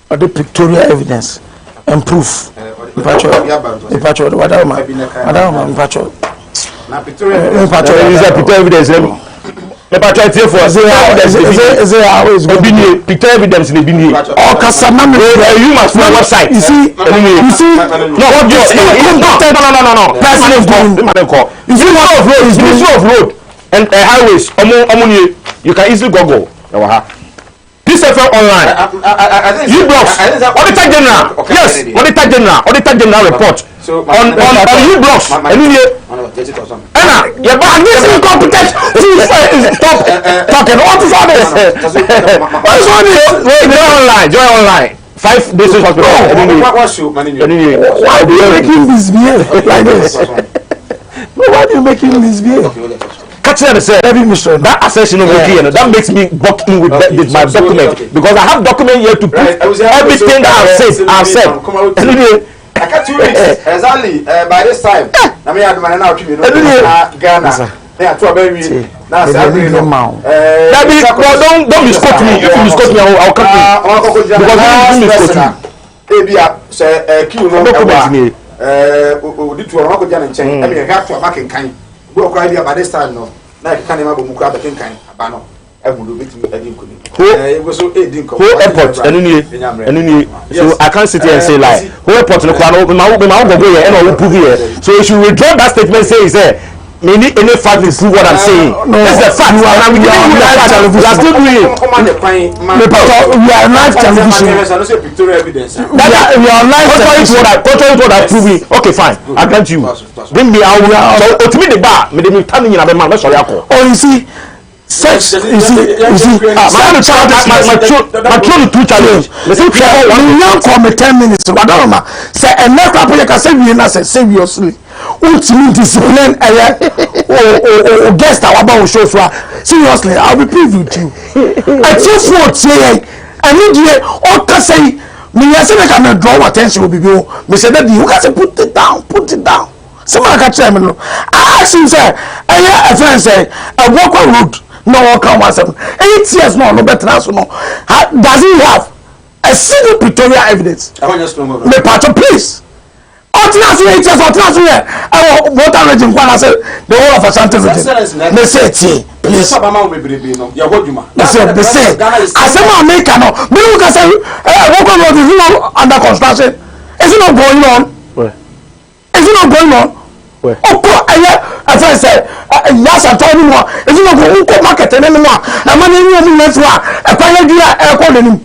or the pictorial evidence and proof. Madam, evidence. The patriot here for picture evidence in the bini. Oh, Casanami, you must know website. You see, no, Ministry of Road and highways. You can easily Google. PCFL online. U-Blocks. Auditor General. Yes, Auditor General report. On U-Blocks. Anna, you're bad. This is incompetent. Stop talking. What is all this? Join online. 5 days hospital. Why do you making this behave like this? Why do you making this behave? That assertion over here, that makes me walk in with my document because I have document here to prove everything that I've said. I got 2 weeks exactly by this time. I mean, I'm now Ghana. Yeah, to a baby. Don't misquote me. If you misquote me, I'll cut you. Because you misquote me. By this time, no. Now you can't even go to the kind of banner. So I can't sit here and say lie. Who airport no plan? So you should withdraw that statement. Say is there. Me need any fact to prove what I'm saying. This is the fact. We are still doing it. We are live television. We are live television. Contrary to what I'm proving. Okay, fine. I grant you. Bring me out. So to me the bar. Me dey turn in a man. Let's sorry. Oh, you see. Sex, you see, my children 2 challenge. Let's say, we now come 10 minutes. But I don't know. Say, and next couple you can say we not say seriously. Ultimate discipline, or guest our about show seriously. I'll be pleased with you. I just want to say, I need you all can say me yesi can draw attention will be me say that you can put it down. Someone can tell me no. I ask him say, a friend say, a walk on road, no walk on 17. 8 years no better now so no. Does he have a single pictorial evidence? I want just to me patch please. Otina so 8 years, Otina so I water region when I say the whole of Ashanti region. Me say it, please. Some amount be no. Ya woduma. Me say as a make no. Me look say walk on road is not under construction. Is it not going on? Is it not going on? Oko a friend say yes I told you more. Is it not going to market anymore? Na money you need to a kwanya dia e ko denim.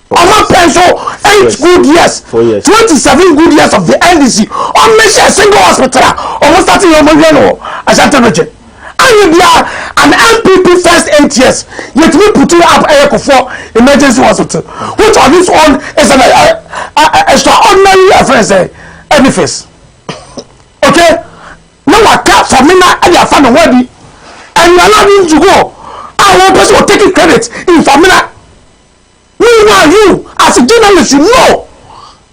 Omo pension 8 good years. 27 good years of the NDC. On me a single hospital. Almost starting your money no. Ashanti region. And you are an MPP first 8 years. Yet we put you up for emergency hospital. Which on this one is an extraordinary friend say edifice. Okay? Now I cap for me now and your family ready. And you are not going to go. I want person will take credit in family. Meanwhile, you as a journalist, you know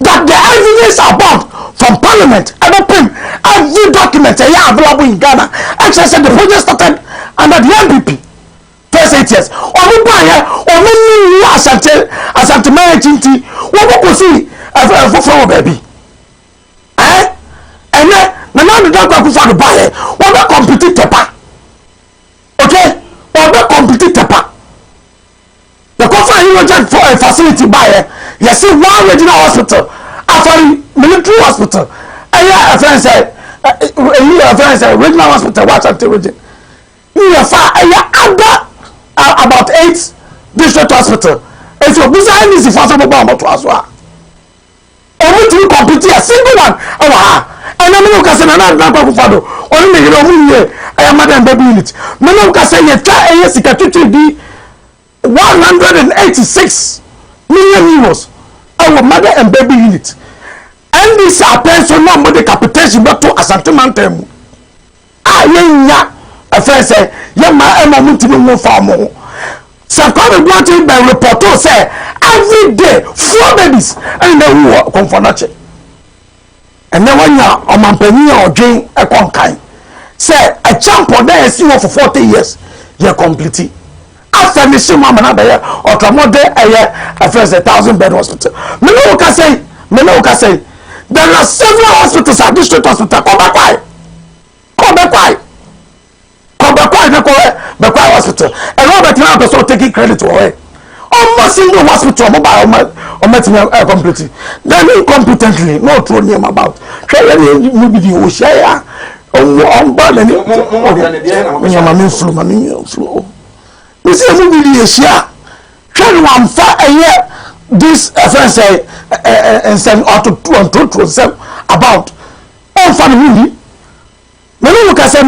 that the evidence about from Parliament, every document available in Ghana. Actually, said the project started under the MPP. First 8 years. Asante Mayakinti, what we see for baby. And then now the doctor go for the buyer. What we compete tepa. Okay? What we compete tepa. The cover urgent for a facility buyer. You see one regional hospital, after military hospital. A friend said, regional hospital, watch at the region. You have about 8 district hospital. If you're busy, I need to find some bomb to as well. Only to compete a single one. And I'm not going to say another father. Only you know, I am Madam Baby Unit. No can say you try a secretary be 186 million euros. Our mother and baby unit. And this are pension number the capitation but to Asante Mantem. A friend say, young man, I'm going to move for more. Some people wanted by reporter say every day 4 babies and then we come for nothing. And then when you're on my penny or drink a conkind, say a champ on there is for 40 years, you're completely. After the same mama or Kamode a first 1,000-bed hospital. Me say, there are several hospitals at district hospital. Come back, hospital. And Robert now person taking credit away. Almost single hospital mobile completely. Then incompetently, no true name about. Try to share on board and flu. We see a movie this year. Can one far a year this friend say and send out to 2 and 2 to them about all family. Menuka say,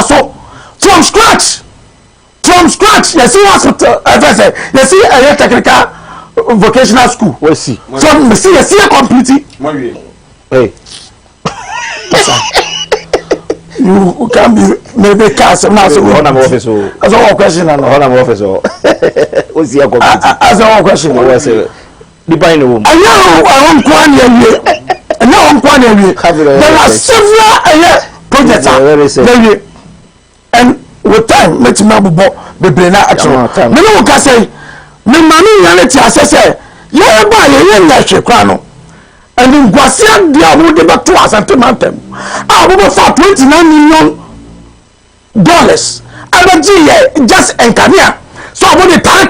so from scratch. You see hospital, you see a technical vocational school. We see. From you see a complete. Hey. You can be maybe cast now. So on am office. As all question and on am office. What's your as all question? The buying room. I want there are several projects. And with time, let's now be brain action. No can say, me money reality assess. Yeah, buy a young and in Guasia, they would debate to us at the mountain. I will for $29 million. I just engineer. So I want to tare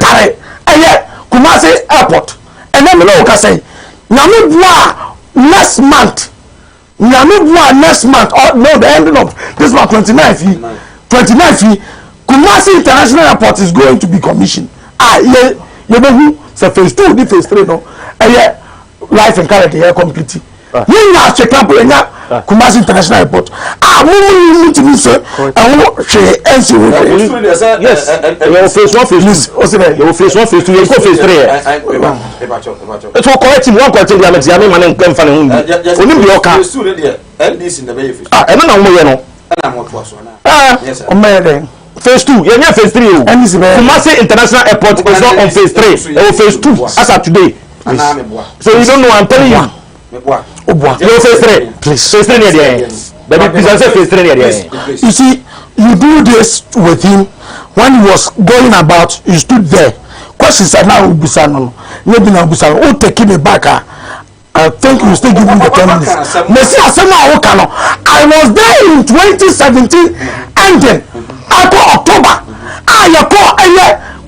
Kumasi Airport. And then I say, Namibwa next month. Or no, the ending of this month, 29th. Kumasi International Airport is going to be commissioned. You know who? So phase 2, the phase 3, no. Life and character here completely. You have check up in Kumasi International Airport. We need to do so. I want to answer. Yes. You face 1, face 2. You face 1, face 2. You go face 3. It's for correcting one question. The American man and come from him. Only your car. And this in the bay. And I'm not no. Yes. phase 2. Yeah, phase 3. Kumasi International Airport is not on phase 3 or phase 2 as of today. So you don't know, I'm telling you. No phase 3. Please. Phase 3 near the end. Baby, please answer phase 3 near the end. You see, you do this with him when he was going about, you stood there. Questions are now Ubusano. Maybe now Ubusano. Oh, take me back. I think you still give me the 10 minutes. I was there in 2017 ending after October. You call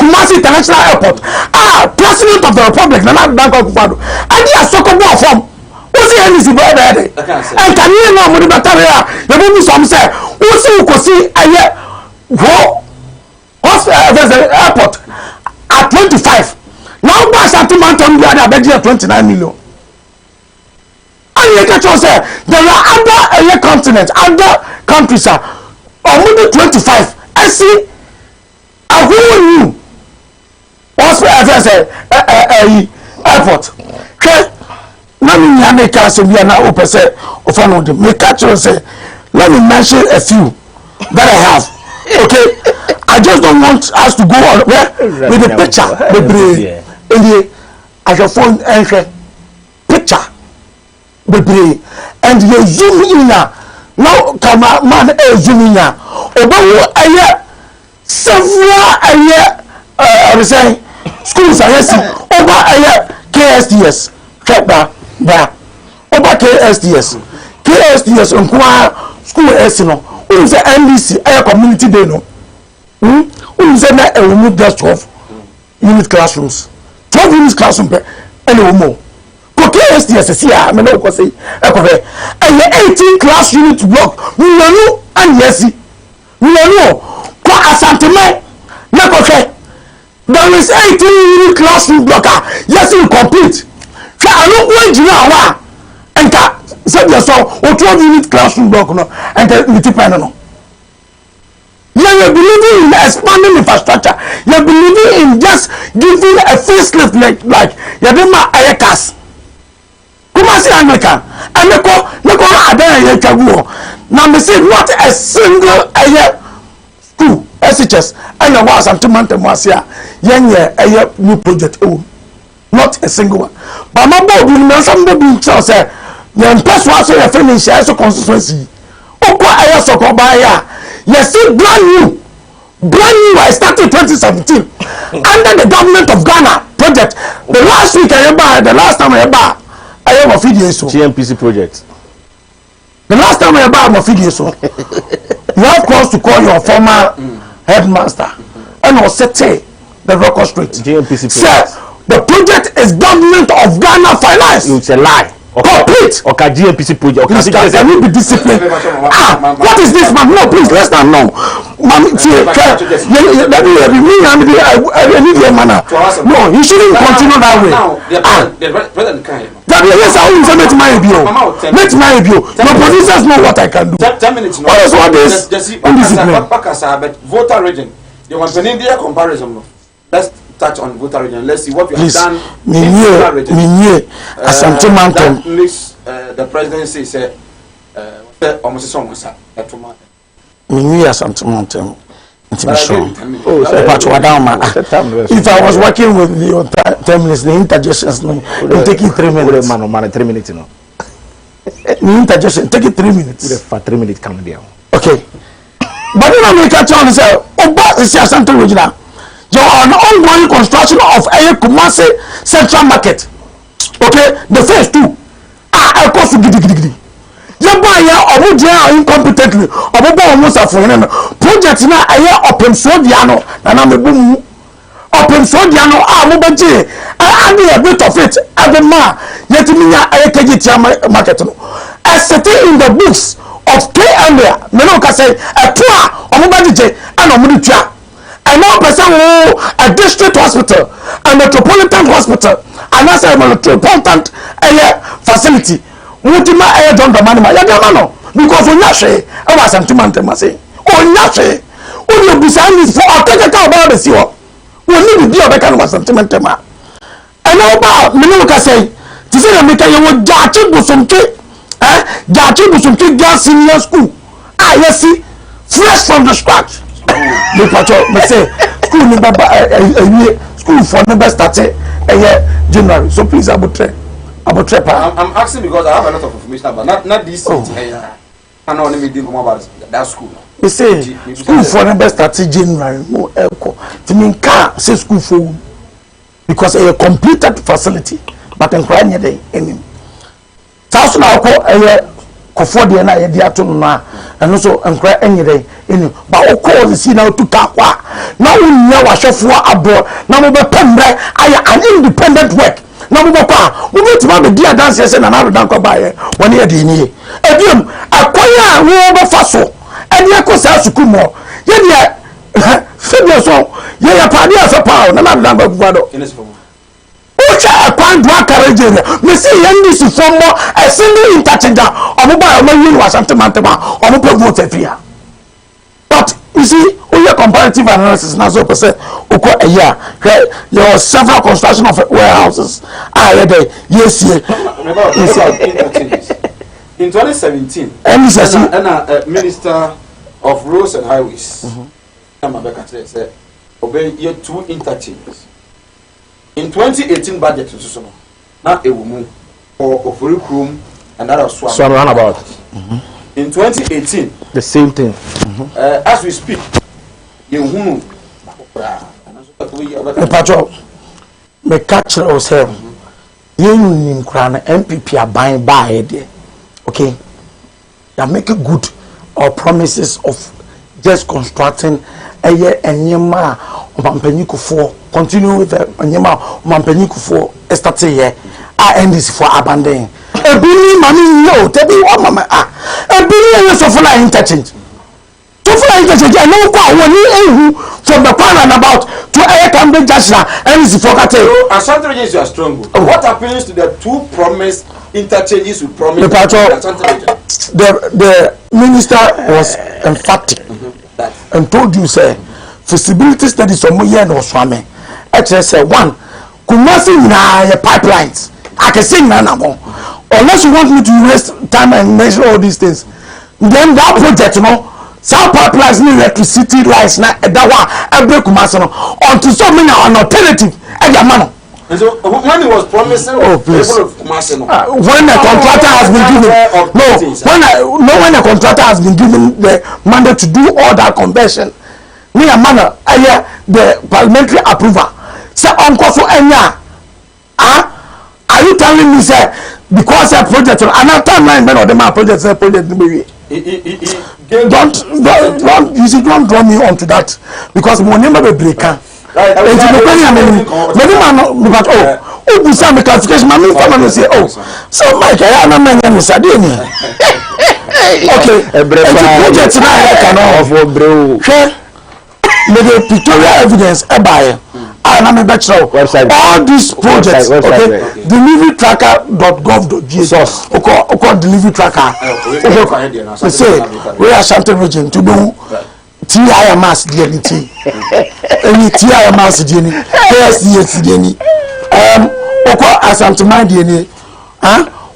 Kumasi International Airport. President of the Republic, Nana Danko Kufado. And he has spoken more from. What's the end is the brother? And can you know what the batteria? The movie some say, what's the Ukosi? There's an airport at 25. Now, Bash at Manton, the other bed 29 million. And you say there are other continents, other countries are maybe 25. I see a whole new airport. Okay, let me make us we are now open say of one of them. Make say let me mention a few that I have. Okay, I just don't want us to go on with the picture, the as your phone entry picture. And you zoom in now come man zoom in over several schools are over KSDS over KSDS school no we say NDC community day no we say na remove just 12 unit classrooms 12 unit classroom and more KSDS here, I mean, no, say, a 18 class unit block, we know, and yes, we know, Asanteme, there is 18 unit classroom blocker, yes, you complete. I don't want you now, and said yourself, or 12 unit classroom block, and the dependent. You're believing in expanding infrastructure, you're believing in just giving a facelift like you're doing my ayakas. Kumasi America, and the call now me say not a single school SHS and there was something Masia new project not a single one. But my boy will know somebody being say the person say finish as a constituency. Okwa so ko ba ya. Yes, brand new I started 2017 under the government of Ghana project. The last week the last time I have a video so GMPC project. The last time I bought my video so you have cause to call your former headmaster and was set the record straight. GMPC project. Sir, the project is government of Ghana finance. It's a lie. Complete. Okay, GMPC project. Okay, please, can you be disciplined? What is this, man? No, please, let's not know. No, you shouldn't continue that way. Yes, I will make my view. Make my view. The producers know what I can do. 10 minutes. What is what is undisciplined? But voter region. You want an India comparison. Let's touch on voter region. Let's see what we have done in voter region. That makes the presidency say almost someone if I was working with the 10 minutes, the interjections will take you 3 minutes. Man, 3 minutes, you know. The interjection take it 3 minutes. For 3 minutes, come down. Okay. But you know, we catch on and say, oh, is your Santa Regina? You're on ongoing construction of a Kumasi Central Market. Okay, the phase 2. I cost to giddy. You buy your incompetently, or almost a foreign project now. I hear open sodiano, and I'm a boom. Open sodiano, Mubaji. I need a bit of it. Every man, yet me, I take it market. As sitting in the books of K area, Menoka say, a tour of Mubaji and a Mudicha. I know person a district hospital, a metropolitan hospital, and that's a metropolitan facility. Mutima air John the Manima, Yamano, because on Yashe, I was Santimante, on Yashe, when you beside for I'll take a car about the sea. We need to be a better was Santimentema. And now about Menoka say, to say that you would Jachi Busumke, Jachi Busumke Girls Senior School. Yes, see, fresh from the scratch. Me patrol, me say school ni baba school for never started January. So please abotre pa. I'm asking because I have a lot of information about not this city. I know only me didn't come about that school. Me say school for never started January. No echo. To me car say school for because a completed facility but enquire dey enim. South na ko kofo de na ye dia to no na eno so enquire enye dey enim. But o call the see now to kakwa. Now we know ahwefo abo na mo be pembre aya an independent work. Na mo pa mo be tima be dia dance say na na dan ko ba ye woni e di ni ebiem akoya wo be fa so eni akosa suku mo ye dia febio so ye ya pa dia so pa na na dan ko ba do ucha akwan do akareje me say ye ndi si fo mo a single interchange omo ba o ma yin wa santema omo pe vote afia. But you see, all your comparative analysis now so percent a year. There were several construction of warehouses. Yes. In 2017, Minister of Roads and Highways, said, obey your 2 interchanges. In 2018 budget, not a woman or a full room and that was Swan roundabout. In 2018, the same thing. As we speak, you patrol me catch yourself. You nim crown MPP are buying by there. Okay, they make it good or promises of just constructing a year and yema Mampeniku for continue with the yema Mampeniku for start here. I end this for abandoning. A billion money, no, tell me what mama. A billion so for interchange. So for interchange, I know from the plan about to air Cambridge Jasna and is for Asante you are strong. What happens to the 2 promised interchanges we promised? The minister was emphatic and told you, say, feasibility studies on my year no swame. Actually, 1 Kumasi na pipelines. I can sing none more. Unless you want me to waste time and measure all these things, then that project, some pipelines need electricity lines na that one every Kumasi until so many an alternative and your man. So when he was promising, when a contractor has been given, when a contractor has been given the mandate to do all that conversion, me a man, the parliamentary approval. Say uncle so enya, are you telling me say because a project another timeline men or the man project don't you see don't draw me onto that because my name be breaker. Maybe man but oh some classification my family say oh so Mike I am man am sadini. Okay, project now can of bro. The pictorial evidence about and I'm a bachelor. All these projects, okay, deliverytracker.gov.gh or delivery tracker. We say we are Shanton region to do TI mass DNT. Any TI mass DNT, KSDH DNT. Oko asymptomatic DNA.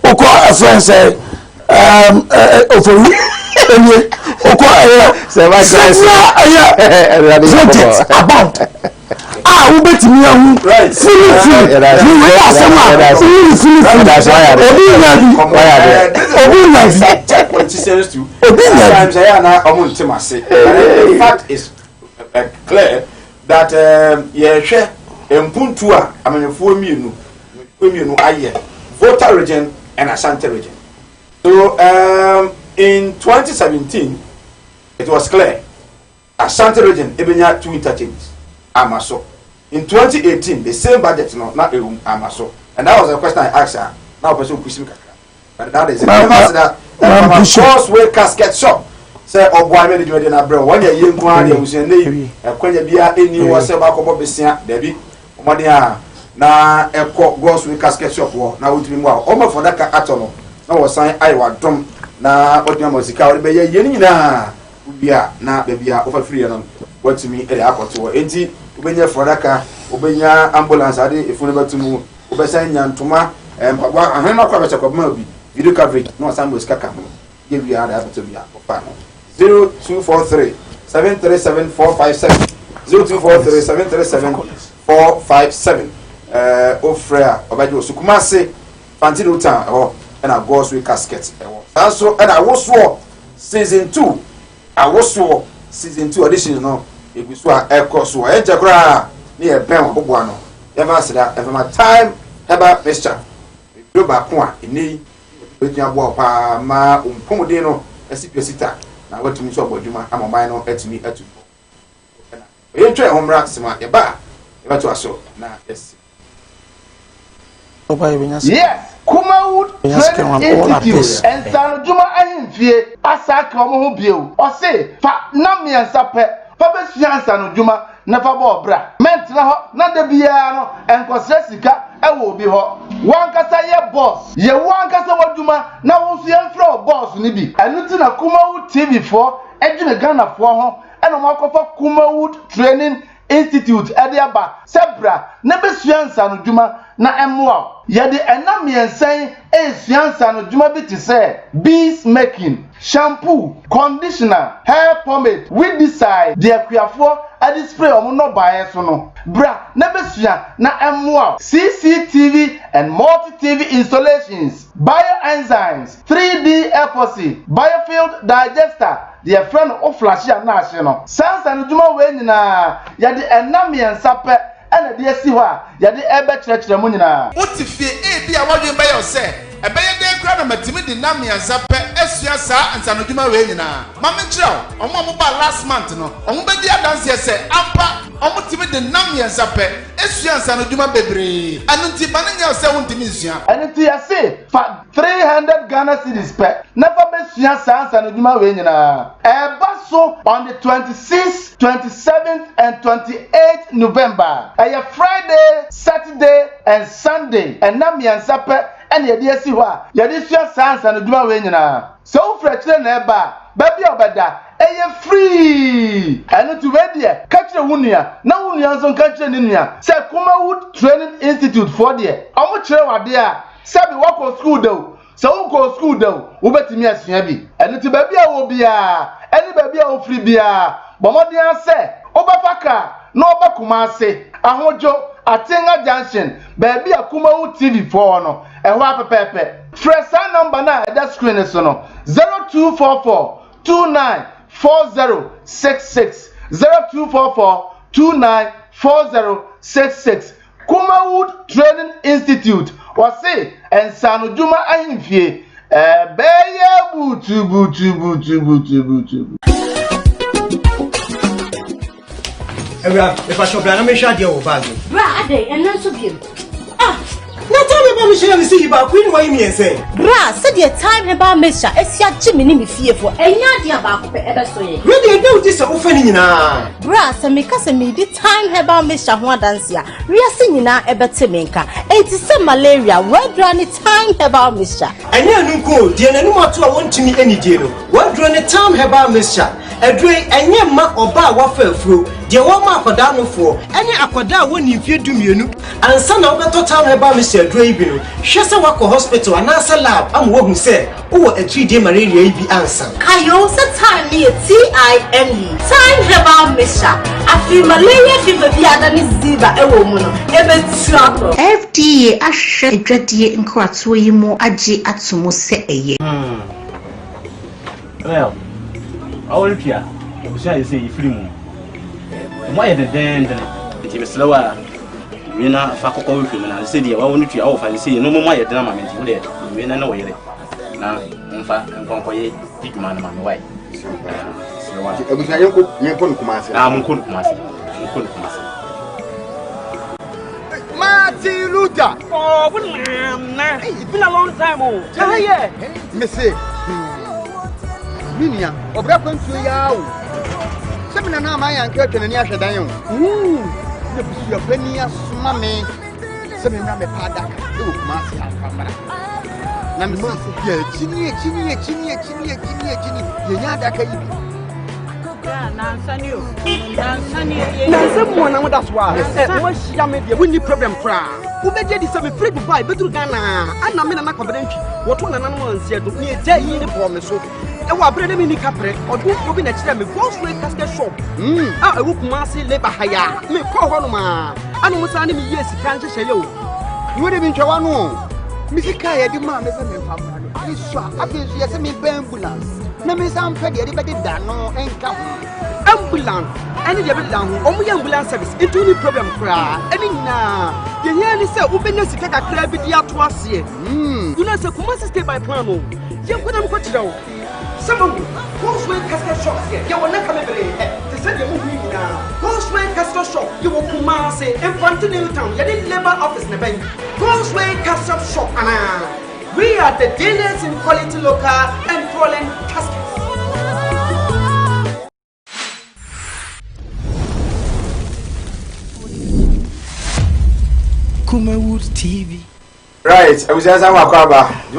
Oko a friend say projects about who bet me fully the fact is clear that Mpuntua I mean voter region and Asante region. So in 2017 it was clear Asante region ebenya 2 interchanges amaso. In 2018 the same budget not amaso, and that was a question I asked her. Now person question kakra, but that is that course where casket shop say oboy me dey na bro one year yenku ade usen nei ekwanya bia eni wo se ba kobo besia dabi omode a na ekọ goes with casket shop wo na wotumi mu a omo for that ato no na wo san ai wa dom na odua musika wo be ye yeni na bia na bia ofa free no wotumi e akoto enti obenya frodaka obenya ambulance ade efunu batumu obesan nyantoma mpagwa ahena kwa becha kwa ma bi video coverage no sam musika ka ho ye wi ada abeto bia ofa no 0243 737-457 0243-737-457 Ofrea Obajo Sukumase Fantino Town and a Gosway casket also and I was season 2 season 2 edition no it was echo so ejakra near Ben Obuano ever said that ever my time ever mixture do back one in with your pa ma umpomodino esipesita na what me so aboduma amomai no etimi atu you try home racks ma e ba e ba to aso na yes yes Kumawood Institute and Sanjuma Ahimfie asaka omo ho bio o se fa na miensa pe fa be suan Sanjuma na fa bo bra mentra ho na da bia no enkosre sika e wo bi ho wan kasa ye boss ye wan kasa waduma na wo so ye mfro boss ni bi enu ti na Kumawood TV 4 edwene Ghana fo ho e no makofa Kumawood Training Institute Ediaba Sebra Nebe Suansa no Juma na Emwa Yede enam yensen Suansa no Juma bi te say bees making shampoo conditioner hair pomade with decide de akuafo adi spray omo no bae so no bra Nebe Suan na Emwa CCTV and multi TV installations bioenzymes 3D epoxy biofield digester the friend of flash ya na ahye no sansa no dwuma we nyina ya de enam yensa pe ena de asi ho a ya de ebe kyerɛkyerɛ mu nyina wotifie bi a wadwen ba yo se ebe ye den kra na matimi de nam yensa pe asua saa ansa no dwuma we nyina ma me kyerɛw omo ba last month no omo be di adanse se ampa omo timi de nam yensa pe asua ansa no dwuma bebre anunti ba ne nya se wontimi nsua anunti ya se fa 300 Ghana cedis pe never be sua saa ansa no dwuma we nyina so on the 26th, 27th, and 28th November. Friday, Saturday, and Sunday. And now me and Sapper and the idea see what Yadisha Sans and the Duma Winina. So fresh neighbor, baby obada, free. And to ready, catch a wunia. Now we are some country in India. Say Kumawood Training Institute for the Omotra dear. Sabi walk school though. So go school though, ubeti me as yabi. And to baby I will be any baby I will free beer. But what they say, Obafaka, no Bakumase, Ahojo, Atenga Junction, baby a Kumawood TV 4 no, and Wapa Pepe. Fresh number now at that screen is no 0244 294066 0244 294066 Kumawood Training Institute. Wase and Sanujuma Ahimfie beye butu Ebra if I shop na me sha dia wo bag bra ade enen so biem na tell me about me share me see you back queen why me say bra said the time about me sha esia gimi ni me fie fo enya dia ba ko pe ebe so ye we dey do this ofa ni nyina bra se me ka se me di time about me sha ho adanse a wiase nyina ebe te me nka enti se malaria wadra ni time about me sha enya nu ko die nanu mato a wontimi anidie no wadra ni time about me sha edwe enye ma oba wa fa afuro de wo ma akoda no fo ene akoda woni mfie dumienu ansa na obeto time about me sha edwe ibi no hwese wako hospital anasa lab am wo hu se wo a 3-day malaria ibi ansa kayo se time ni TIME time about me sha afi malaria fever bi ada ni ziba ewo mu no ebe tuato FDA ahwe edwadie nkwato yi mu agi atomo se eye well all pia we say you free mu why the den the slower we na fa kokko we free na say dia wa wonu tua wo fa say no mo ma ye den ma menti wo de we na wo yere na mfa nkonkoye diguma na ma me why ebusa yenko Kumasi munko Kumasi Martin Luther. Oh, it's been a long time. Oh, yeah. Missy. Minia, or Brapon to Yao. 7 and a half, and curtain and Yasha Dion. Your penny as mammy. 7 and a half, Kumasi. Namma, Chini, Nansan, that's why. What's your problem? Ubeje di same free Dubai bedu Ghana. Ana me na na kwabedantwi. Woto na nanom ansia do. Ne eja yi ni promise so. E wa brede me ni kapre. Odu obi na kire me Ghostway casket shop. Ah, e wo Kumasi labor hire. Me ko ho no ma. Anu musa ni me yes kan hye yo. You dey bin twa no. Misika ye di ma me se me papa no. Iswa afi so ye se me ambulance. Na me sam fe de be da no enka ambulance any de be down omo ye ambulance service into any problem kra any na ye here ni say ubenya sika kakra bi di ato ase you know say Kumasi stay by plan o ye kwadam ko kira o some Ghostway casket shop here ye wona ka mebere te say de mu hu na Ghostway casket shop ye wo Kumasi infantile town ye di labor office na ben Ghostway casket shop ana we are the dealers in quality local and foreign caskets. Kumawood TV. Right, I was just you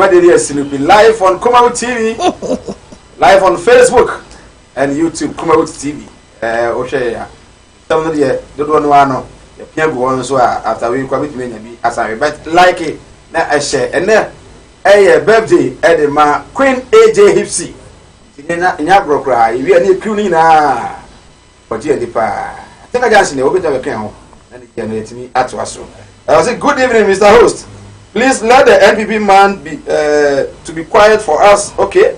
are the live on Kumawood TV, live on Facebook and YouTube. Kumawood TV. Okay, some of the don't know. The people want so after we come with me, as I but like it. Now I share and then a birthday at the Queen AJ Hipsy. Nya brokra, we are near Cluny na. But here the pa. I think I just know a can and it generates me at Wasso. I say good evening, Mr. Host. Please let the NPP man be to be quiet for us. Okay.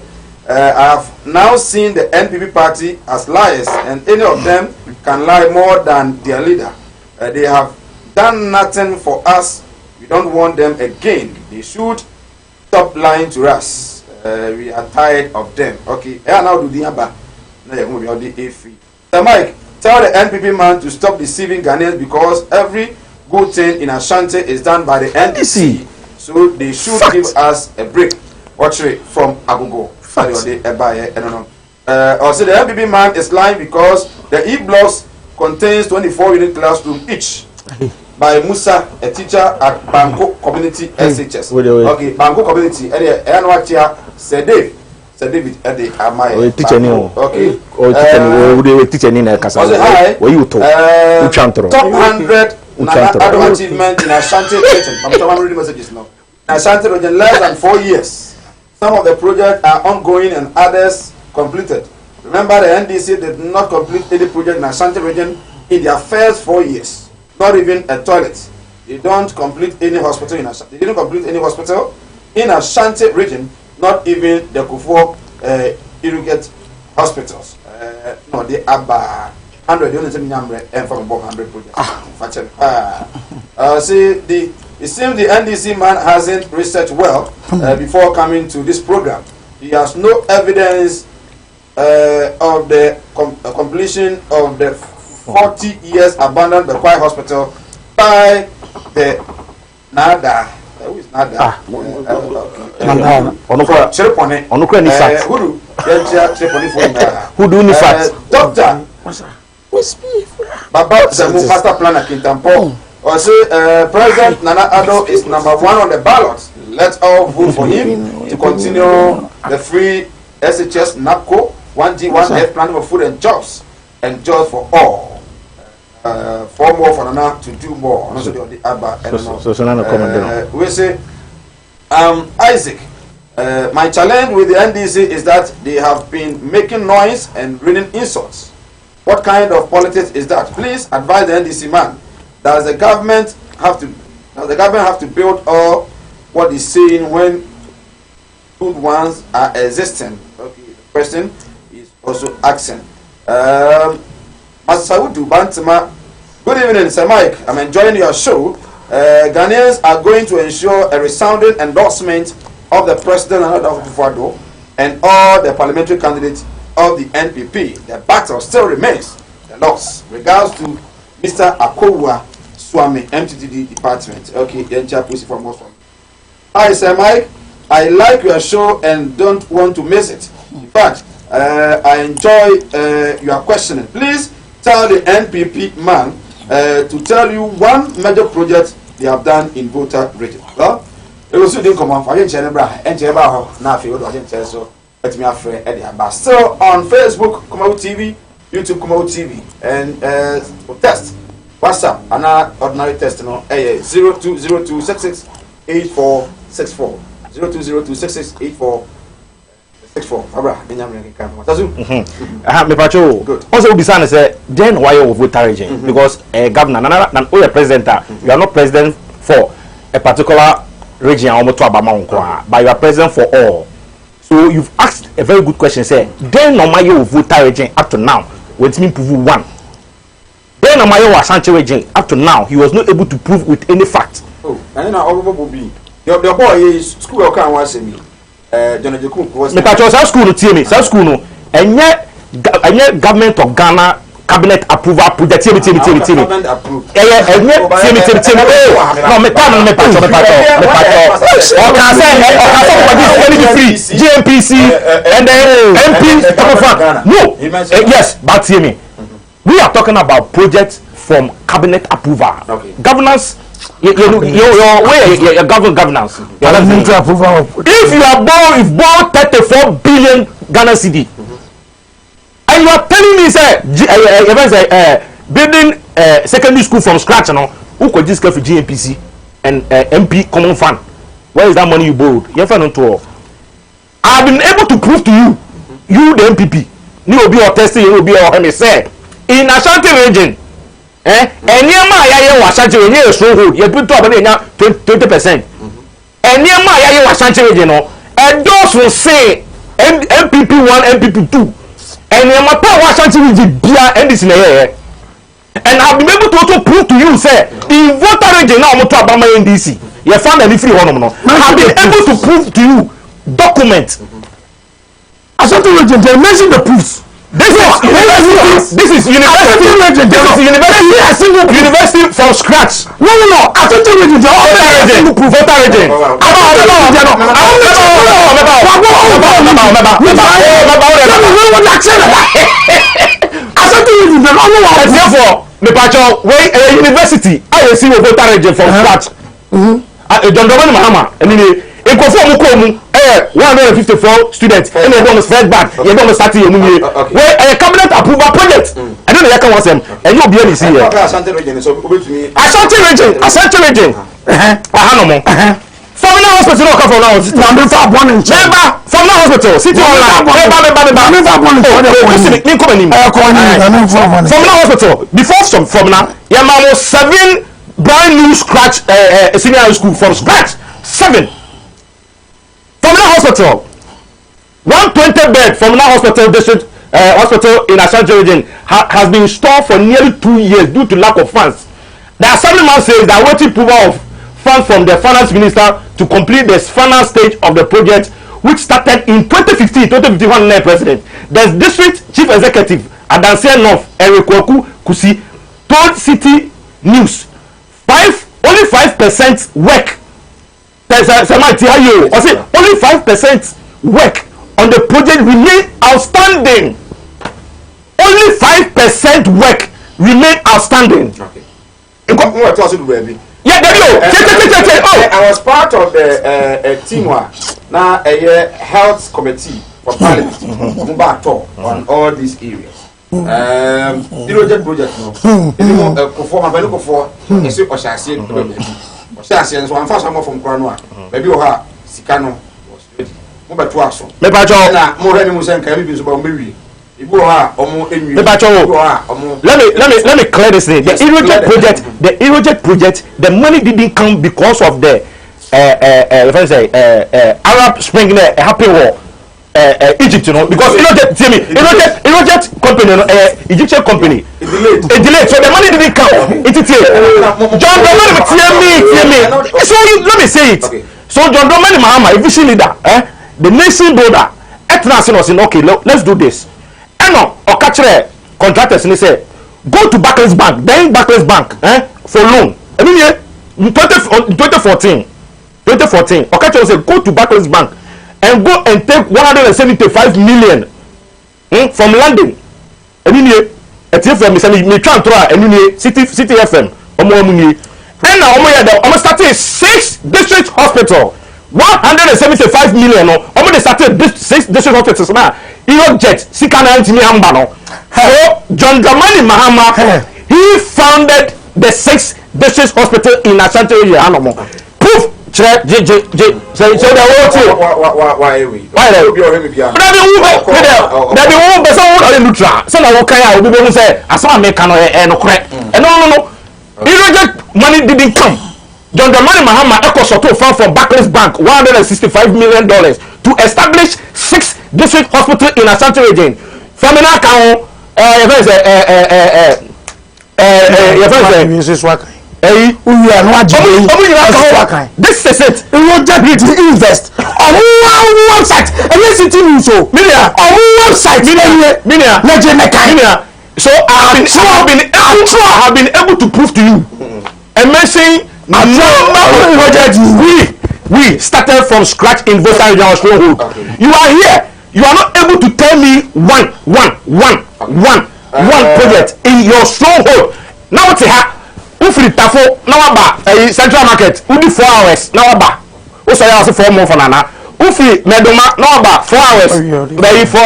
I have now seen the NPP party as liars, and any of them can lie more than their leader. They have done nothing for us. We don't want them again. They should stop lying to us. We are tired of them. Okay. Now do the number. So Mike, tell the NPP man to stop deceiving Ghanaians because every good thing in Ashanti is done by the NDC. So they should give us a break. Watch it from Agogo. Also, the NPP man is lying because the e-blocks contains 24 unit classroom each by Musa, a teacher at Banco Community SHS. Okay, Banco Community. And what here? Sir David at the Amaya. Okay. Top 100 adult achievement in Ashanti region. I'm reading messages now. Ashanti region less than 4 years. Some of the projects are ongoing and others completed. Remember, the NDC did not complete any project in Ashanti region in their first 4 years. Not even a toilet. They don't complete any hospital in Ashanti. They didn't complete any hospital in Ashanti region. Not even the Kufuor irrigate hospitals. No, they are 100. They only say number and from above 100 projects. See, it seems the NDC man hasn't researched well before coming to this program. He has no evidence of the completion of the 40 years abandoned Bekwai Hospital by the Nada. Who is Nada? Who do the facts? Doctor. Baba the master planner Kintampo. Also, President Nana Addo is number 1 on the ballot. Let's all vote for him to continue the free SHS NAPCO 1G 1F plan for food and jobs for all. 4 more for Nana to do more. We say, Isaac, my challenge with the NDC is that they have been making noise and reading insults. What kind of politics is that? Please advise the NDC man. Does the government have to build all what is saying when good ones are existing? Okay, the question is also asking. Masaudu Bantama, good evening, Sir Mike. I'm enjoying your show. Ghanaians are going to ensure a resounding endorsement of the President of Kufuor and all the parliamentary candidates of the NPP. The battle still remains. The loss. Regards to Mr. Akowa Swami, MTTD Department. Okay, then pussy from most from. Hi, Sir Mike. I like your show and don't want to miss it. In fact, I enjoy your questioning. Please tell the NPP man to tell you one major project they have done in Volta region. Well, it was didn't come on for now. So let me afraid but still on Facebook, Kumawood TV, YouTube Kumawood TV, and test WhatsApp and ordinary test no 0202668464 0202668464 abra benyam kan tazu me pacho also be say say then why you voter region because governor na o president you are not president for a particular region or to abama nko but you are president for all. So you've asked a very good question. Say, then no matter you voter region up to now, what mean prove one? Then no matter what Sancho region up to now, he was not able to prove with any fact. Oh, and then all over be. Your boy is school can was me. John Jacob was. Me patch us school no tie me. Sa school no. Enye government of Ghana cabinet approval project tie me. Government approved. Enye tie me. No me patch. O can say for this energy free GMPC and then MP no. Yes, but hear me. We are talking about projects from cabinet approval. Okay. Governance your governance. Approval. If you are born 34 billion Ghana cedi, and you are telling me say building secondary school from scratch, who could this go for GMPC and MP common fund? Where is that money you borrowed? You have I've been able to prove to you, the MPP, you will be or testing, you will be or say in Ashanti region. And near my Ashanti region, so you put up 20%. And near my Ashanti region, and those will say MPP 1, MPP 2. And near my power Ashanti region, and this in the air. And I've been able to also prove to you, say, in voter region now, I'm to Abama NDC. You found any free one. I've been able to prove to you document. Ashanti region, they mentioned the proofs. This is university from scratch. No. Ashanti region, they all single proof voter region. Therefore, me pacho wey university I see voter region from scratch. John Dramani Mahama, I mean, in conform mu 154 students and they don't first back you don't start here where a cabinet approval project I don't know can was them and you be able to see here Ashanti region from now hospital no come from now from now hospital city online from now hospital before from now your man was 7 brand new scratch senior high school from scratch 7 from the hospital 120 bed from the hospital district hospital in Ashanti region has been installed for nearly 2 years due to lack of funds. The assemblyman says they are waiting approval of funds from the finance minister to complete the final stage of the project, which started in 2015 president. The district chief executive Adansia North Eric Kusi told City News only 5% work. Only 5% work on the project remain outstanding. Only 5% work remain outstanding. Okay. Yeah, there you go. I was part of the team now a health committee for parliament on all these areas. Project no. So I'm fast from Cornwall. Maybe you have Sicano was ready. Move to action. More than can be about maybe. Let me clear this thing. The Iroject project, the money didn't come because of the Arab Spring happy war. Egypt, because Iroject company, Egyptian company, it delayed, so the money didn't come. John Dramani, so let me say it. Okay. So John Dramani Mahama, a vision leader, the nation builder, Etnasin was saying, okay, let's do this. And no, or catch contractors and they say, go to Barclays Bank, then Barclays Bank, for loan. I mean, in 2014, or catch say, go to Barclays Bank and go and take 175 million from London. I mean, it's FM, me try and try, City FM, and now I'm starting 6 district hospital, 175 million. I'm starting 6 district hospitals now. Jet, Sikana Antimi Ambano. So John Dramani Mahama, he founded the 6 district hospital in Ashanti area anomo proof check j so the whole thing why be o hemi bia na be wo be so wo neutral so na wo kan a obi be hu say asama me kan no kore no irreject money didn't come. John Dramani Mahama Ecosoto found from Barclays Bank $165 million to establish 6 district hospitals in Ashanti region. Famina Kao, this is it. You want to invest on one website. And yes, it is so. On website. So I have been able to prove to you. And mention we started from scratch in voter regional stronghold. You are here. You are not able to tell me one project in your stronghold. Now what's it? Ufri tafo now about Central Market. Udi 4 hours now about. Also I also 4 more for Nana. Ufri Medoma now about 4 hours. Maybe 4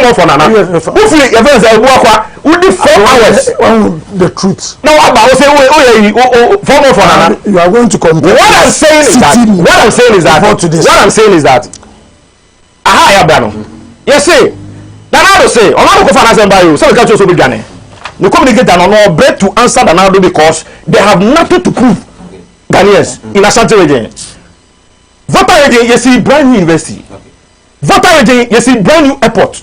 more for Nana. Ufri events Udi 4 hours. The truth. Now about say 4 more for Nana. You are going to compare. What I'm saying is that aha ya brano. Yes say. Nana say Onano ko fa na by you. So we catch you so be Ghana. No communicate and no bread to answer Danado because they have nothing to prove. Ghanaians in Ashanti region. Voter region, you see brand new university. Voter region, you see brand new airport.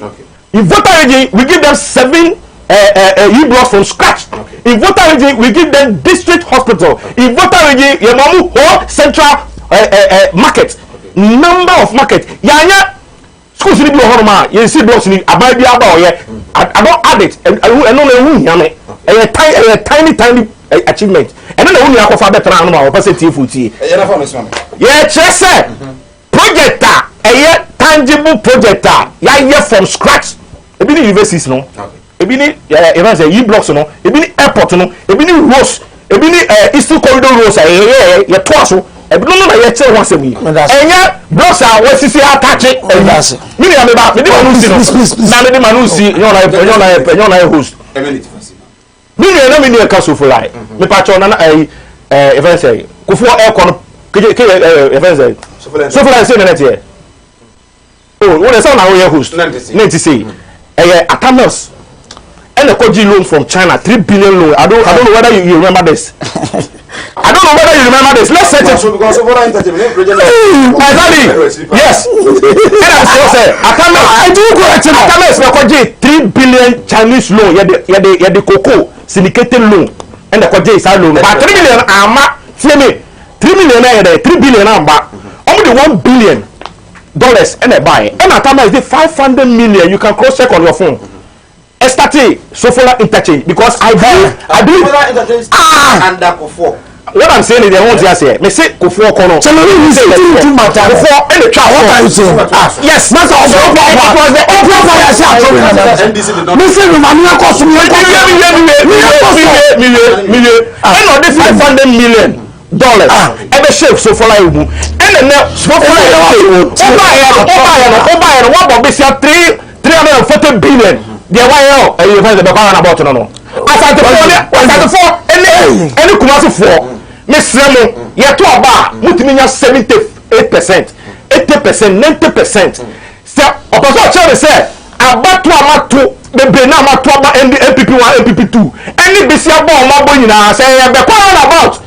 In voter region, we give them 7 E-blocks from scratch. In voter region, we give them district hospital. In voter region, you know whole central market. Number of market. Yanya schools in the you see blocks in Ababi Aba. I don't add it. I don't know a tiny achievement. And then the only alpha better animal person TFT. Yeah, just project a tangible project. Yeah, from scratch. A bit universities no. A bit events a blocks no. A bit airport no. A bit roads. A bit eastern corridor roads. Yeah, twice. I don't know yet say once a week. And yeah, blocks are what you see attach it. Me am about me manusi. You know host. Me no me castle for like. Me patch on events say. Kufu aircon events say. So for like say minute here. Oh, when the sound now host. 90 say. Atanos. And the Koji loan from China, 3 billion loan. I don't know whether you remember this. I don't know whether you remember this. Let's set it. Exactly. Yes. I do go at Atanos Koji 3 billion Chinese loan. Yeah, the cocoa syndicated loan. And the Koji is a loan. But 3 million ama. See me. 3 million 3 billion amba. Only $1 billion and a buy. And Atanos is the 500 million. You can cross check on your phone. Estate Sofola interchange because I believe under Kofo. What I'm saying is they won't just say me say Kofo kono. So we say too much Kofo and the trap. What are you saying? Yes, that's also because the opera say NDC did not. Me say we mania cost me. And on this $500 million ever shave Sofola you. And then Sofola over what about 340 billion. The why you find the back about no. As at the 4 any Kumasi 4 Miss Remo ye to aba mutiminya 78%, 80%, 90%. So opposite chance say abatu amatu the bena amatu aba MPP 1 MPP 2 any bisia bo mabo nyina say be about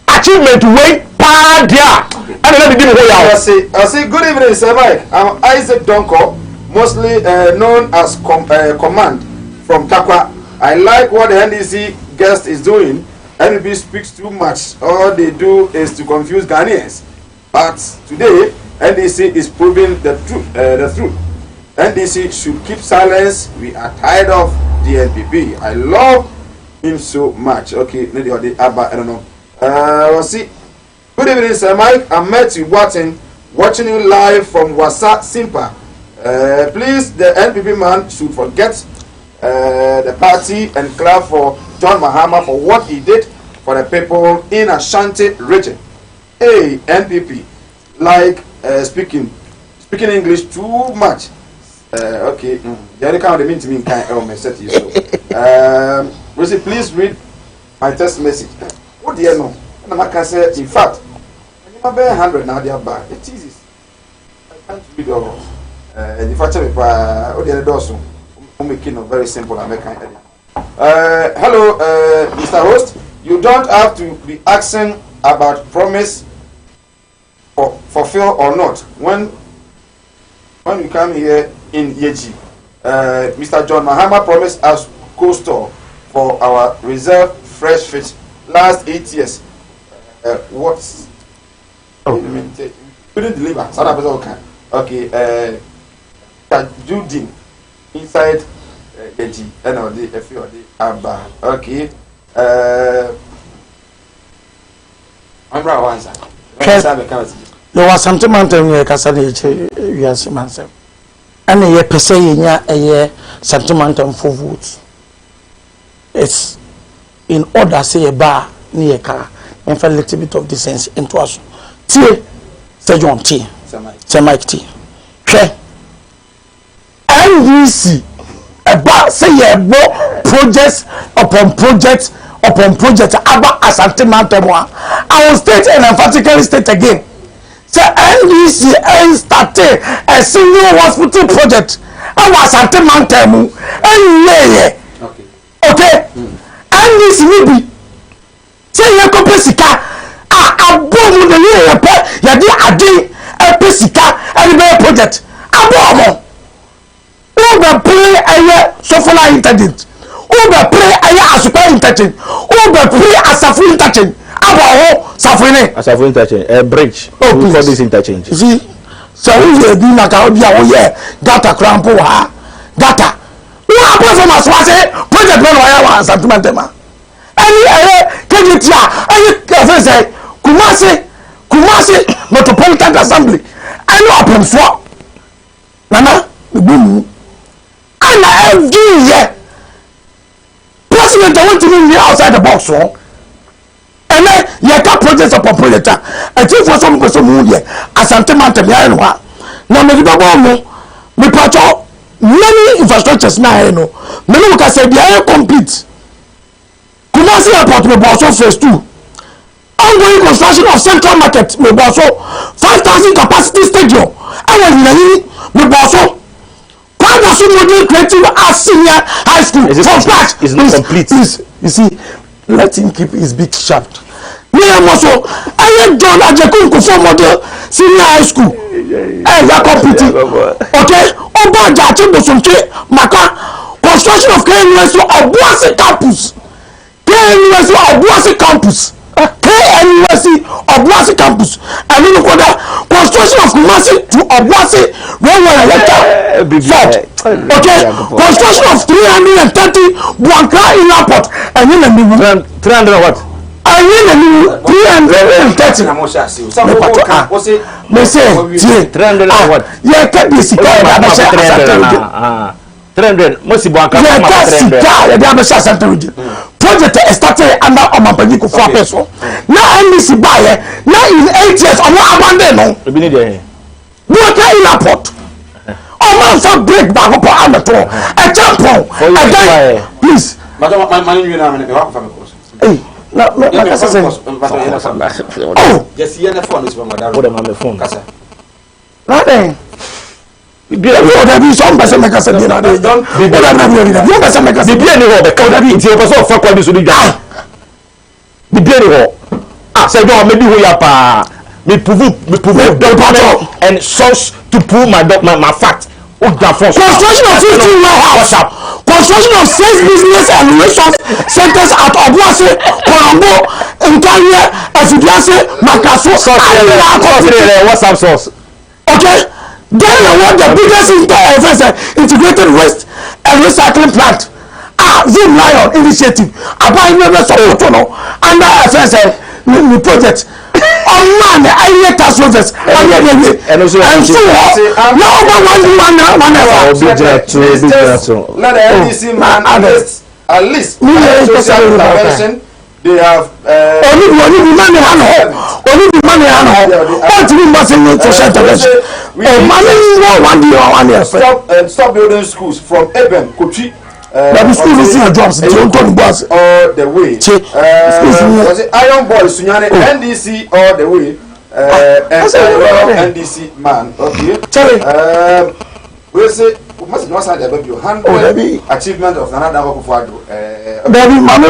achievement way pa dia and let me give you I say good evening sir Mike. I'm Isaac Donko, mostly known as Command from Takwa. I like what the NDC guest is doing. NDC speaks too much. All they do is to confuse Ghanaians. But today, NDC is proving the truth. NDC should keep silence. We are tired of the NPP. I love him so much. Okay, I don't know. We'll see. Good evening, Sir Mike. I'm Matthew Watson, watching you live from Wasa Simpa. Please, the NPP man should forget the party and clap for John Mahama for what he did for the people in Ashanti region. Hey, NPP, like speaking English too much. Okay, the other kind of mean to me kind of message you. So, please read my text message. What do you know? And I can say, in fact, I'm very 100 now. They are bad. It is. I can't read all. And if I tell me, what the other doors, I'm making a very simple American edit. Hello, Mr. Host. You don't have to be asking about promise or fulfill or not when you come here in Yeji. Mr. John Mahama promised us co-store for our reserve fresh fish last 8 years. What's couldn't deliver. Okay. Judin inside Yeji and the Abba. Okay. I'm right one side. There was something mountain where Cassandra yes myself. And a year per se a year sentimental for votes. It's in order say a bar near a car and for a little bit of distance into us. Tea, Sir John T. Sir Mike T. NDC a bar say a more projects upon projects about a sentimental one. I will state and emphatically state again. So NDC started a single hospital project. I was sentimental okay. NDC maybe say you go pesika a bomb the year ya di ade a pesika and the project a bomb over play a software intelligent over play a asuka intelligent over play a safu intelligent about suffering interchange a bridge for this interchange. You see, so we will be like our data crampo data. We are from us was a project one wire sentimental. Any KGTR, any say Kumasi Metropolitan Assembly. I know open for Nana boom. And I have here. President, I want to be outside the box, so. And then you got projects upon project. I think for some person who here, a sentiment of the now, maybe the bomb, we patch out many infrastructures now. Many can say they are complete. Kumasi Airport may also phase 2. Ongoing construction of Central Market may also 5,000 capacity stadium. And when may also Kwadasu Model Creative Arts Senior High School from scratch is not complete. You see, let him keep his big shaft. Me also, I John Ajekunku for Model Senior High School. And we are competing. Okay? Oba Jachimbo Sunke Maka construction of KNUSU Obuasi Campus. KNUSU Obuasi Campus. KNUSU Obuasi Campus. And then construction of Kumasi to Obuasi Railway Electric. Okay? Construction of 330 Buankra in airport. And then 300 what? I need a new 330. They say 300 what? Yeah, can be sick. 300. Most people are project started under Omapaniko for person. Now NBC buy now in 8 years I'm not abandoned. What in airport? Oh man, so break back up on the tour. A jump on. Please. But my money you know hey. No, oh, just here the phone is from my dad. What am I on the phone? Nothing. There be some person make us a dinner. Don't be you person make us a dinner. It's your person for what you should do. The dinner. Ah, say no, maybe we are pa. Me prove and source to prove my fact. Construction of 15 warehouse, construction of 6 business and relations centers at Obuasi, Colombo, Nkaria, Efidiase, Makaso, what's up source? Okay, then you want the biggest integrated waste and recycling plant. Zoom Lion initiative. About members of Otono under FSA project. Oh man, I hear tax service. And so now let the NDC man at least they have only the money stop building schools from Eben, Kochi That school is in jobs. Don't boss. All the way. Was it Iron Boy Sunyane NDC all the way? NDC man. Okay. We say must not say the baby 100 achievement of Nana Dawakufuado. Baby, Mama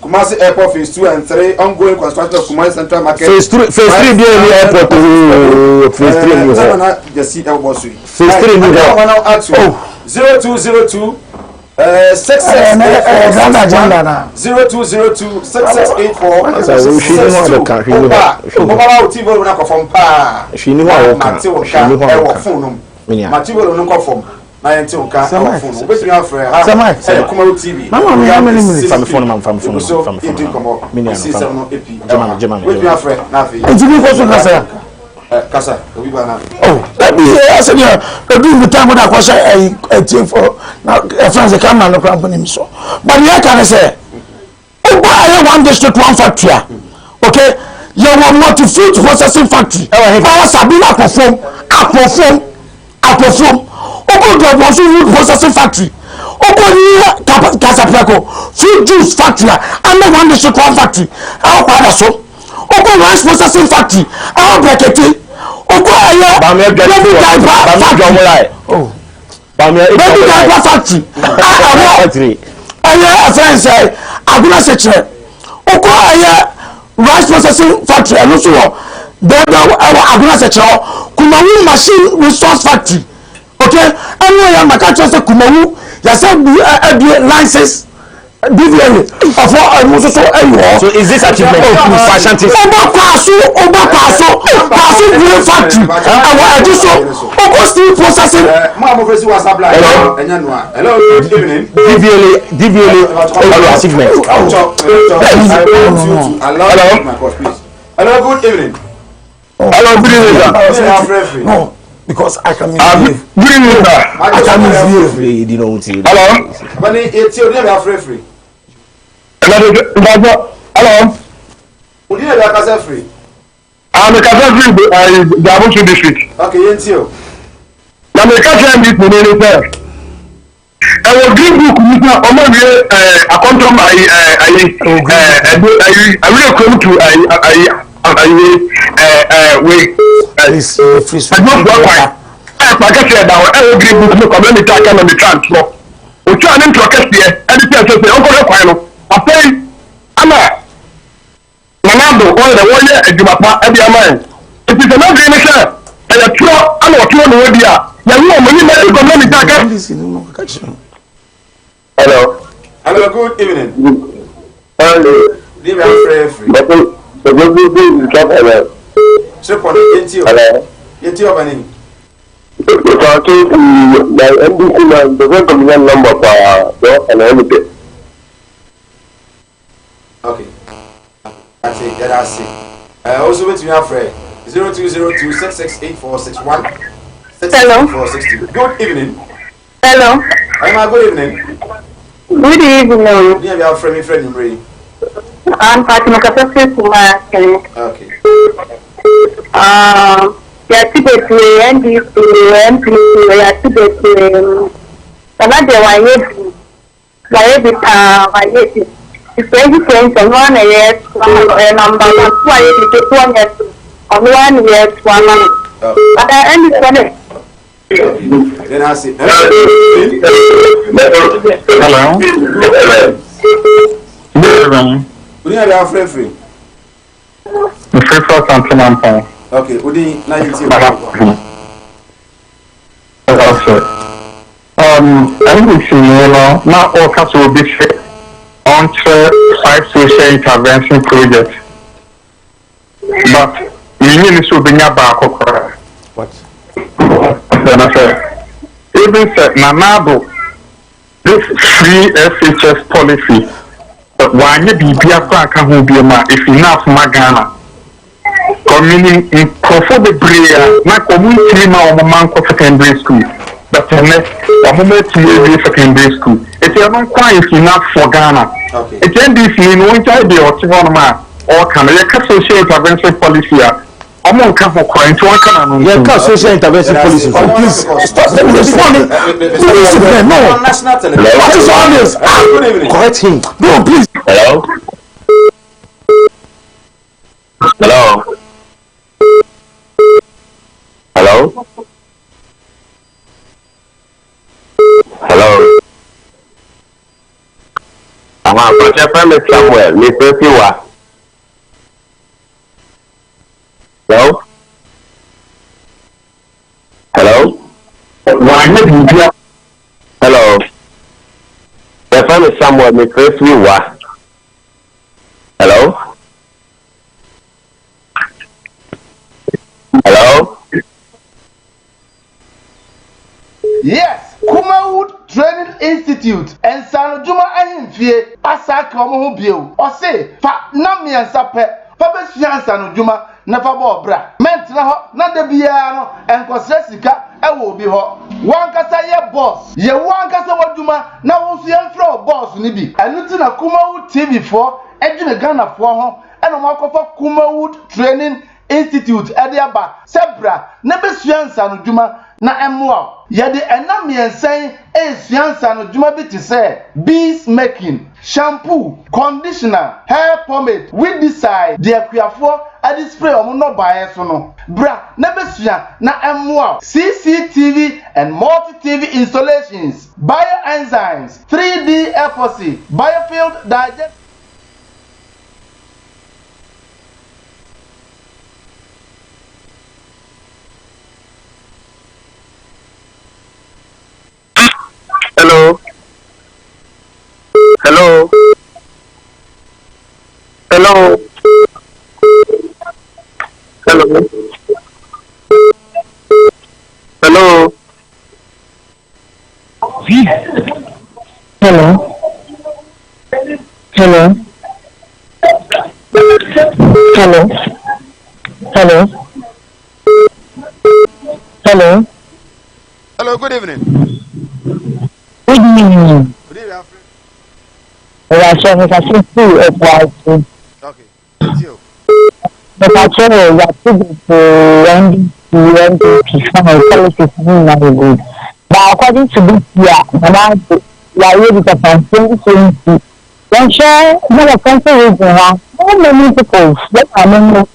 Kumasi Airport phase 2 and 3 ongoing construction of Kumasi Central Market. Phase 3 the airport. Phase 3 just see that was phase 3 new. 0202 0202 6684 na yente onka phone obetumi afre ha Kumawood TV mama me how many minutes from phone from obetumi afre na afi ejimi ko so kasa obi ba na let me say I said do the time that kwasha a for na friends come na no company so but you can say I one district one factory okay you want multi-food processing factory power sabina perform Oko do food processing factory. Oko ni Casapiaco fruit juice factory. And one district one factory. How kwada so? Oko rice processing factory. How bracket. Oko aye baby diaper factory. Factory. Aye friends say Aguna section. Oko aye rice processing factory. And also there Aguna section. Kumawood machine resource factory. Okay, anyway, I'm not just a Kumawood. You said license. DVA of what I was so anymore. So is this achievement fashion team? Over green factory. I just so still processing. Hello, good evening. DVA achievement. Hello, good evening. Hello, good evening. No. Because I can misbehave. I can misbehave. You don't see. Hello. When it's your name, are free. Hello. Would you have free? I'm a Casa free. I double to district. Okay, yes, you. I'm a Casa free. I will give you a control. I will come to Hello. Hello, good evening. Hello. Hello. Yeti obani. Talking to the NBC man, the recommended number for and everything. Okay. That's it. That's it. Also with me, Fred. 0202 668461. Hello. Good evening. Hello. Good evening. Good evening. Yeah, we are friend Ray. I'm Fatima Kasasi Kumar. Okay. Yatibetwe NDC MPC yatibetwe sanade wayebi different one years number 2 years 1 years on 1 year 1 month but any then I see. Hello. We are our free. The free for something. Okay, Udi, now you see. I think we should know now all cats will be on 5 social intervention projects. But you need to be near back. What? Even said Nanabo, this free FHS policy, but why you be a crack and be if enough Magana. Meaning in the prayer, not community now among secondary school, but a moment to secondary school. It's not quite enough for Ghana. It's NDC in one idea or Tivonma or can a social intervention policy Among couple coin to one can social intervention policy. Please stop them responding. No, national television. What is all this? Good evening. Correct him. No, please. Hello. Hello. Hello. Hello. But your friend is somewhere. Listen to you. Hello. Hello. Hello. Your friend is somewhere. Listen to you. Hello. Hello. Yes, Kumawood Training Institute and San Juma Ahimfie Asaka Omo Bio. Or say, fa na mi ansape, fa be fian San Juma na fa bo bra. Ment na ho na de bia no enkosre sika e wo bi ho. Wan kasa ye boss, ye wan kasa waduma na wo so ye mfra boss ni bi. Enu ti na Kumawood TV 4 edwene Ghana 4 ho e no makofa Kumawood Training Institute Ediaba Sebra Nebesuansa no Juma na emwa yede enam yensen esuansa no Juma bi te se bees making shampoo conditioner hair pomade with decide de akuafo adi spray omo no bae so no bra nebesua na emwa CCTV and multi TV installations bioenzymes 3D FOC biofield digest. Hello. Hello. Hello. Hello. Hello. Hello. Hello. Hello. Hello. Hello. Hello, good evening. Good evening. Good evening, Alfred. Okay, it's you. But actually, we are speaking to NDP policies very good. But according to this year, we are ready to find 2020. Then share the country region. How many people? Let I know.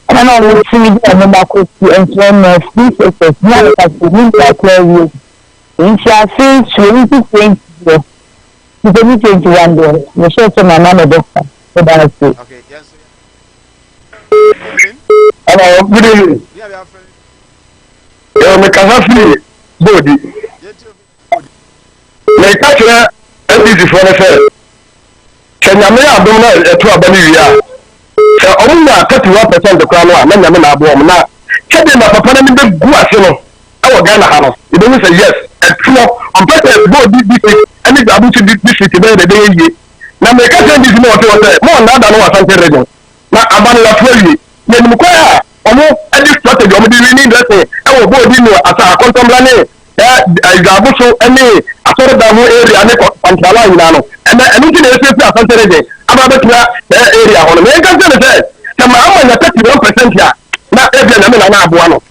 I don't know what to do. I'm not going to employment. This is not a clear. In Chelsea, 2020, 2021, we share to my mother doctor. Okay, yes. Hello, good evening. Yeah, we are friends. Me Kasafi body. Me catcher NDC for the fair. Kenya me adom na eto abani wia. Se omunya 31% the crown na nyame na abo na. Kede na papa na me be gu ase no. E wo Ghana ha no. You don't say yes. On purpose, go this any able to this city there the day. Now, make us this more to more than what I'm saying. Now, I'm going to tell you, then you require almost any strategy. I'm doing this. I will go in as a contemporary. I got so any sort of area and control now. And anything else is a strategy. I'm about the area on the American Senate. Come on, I'm 31% here. Now, every I'm in an abuano.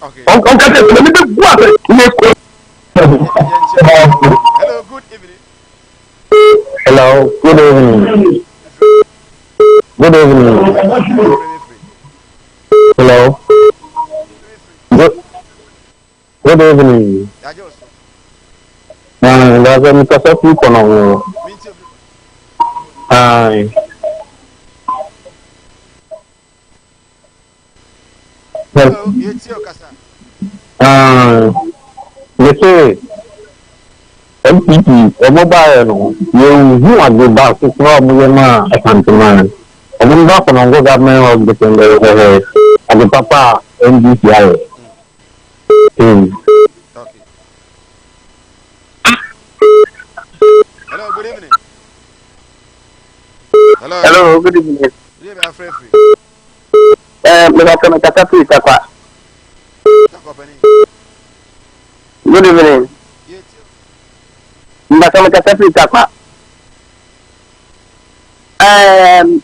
Hello, good evening. Hello, good evening. Good evening. Hello. Good evening. There's a Mikasa people now. Hi. Hello, it's your Kasa. Yes, MPP, mobile, you are the back to problem. I can't man. I'm not going to government of the and the papa NDCI. Hello, good evening. Hello, good evening. Yeah, we are free. Good evening.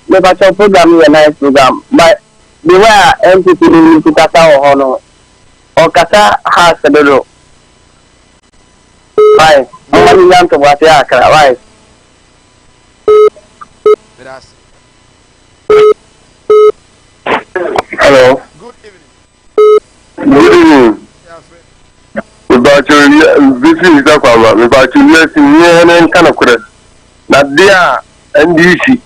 Me baca program ni nice program. But the way MPP in Kata or Hono or Kata has a little. Right, I'm going to what they are, right? Hello. Good evening. Good evening. About your this is about your lesson and kind of correct. Not there NDC.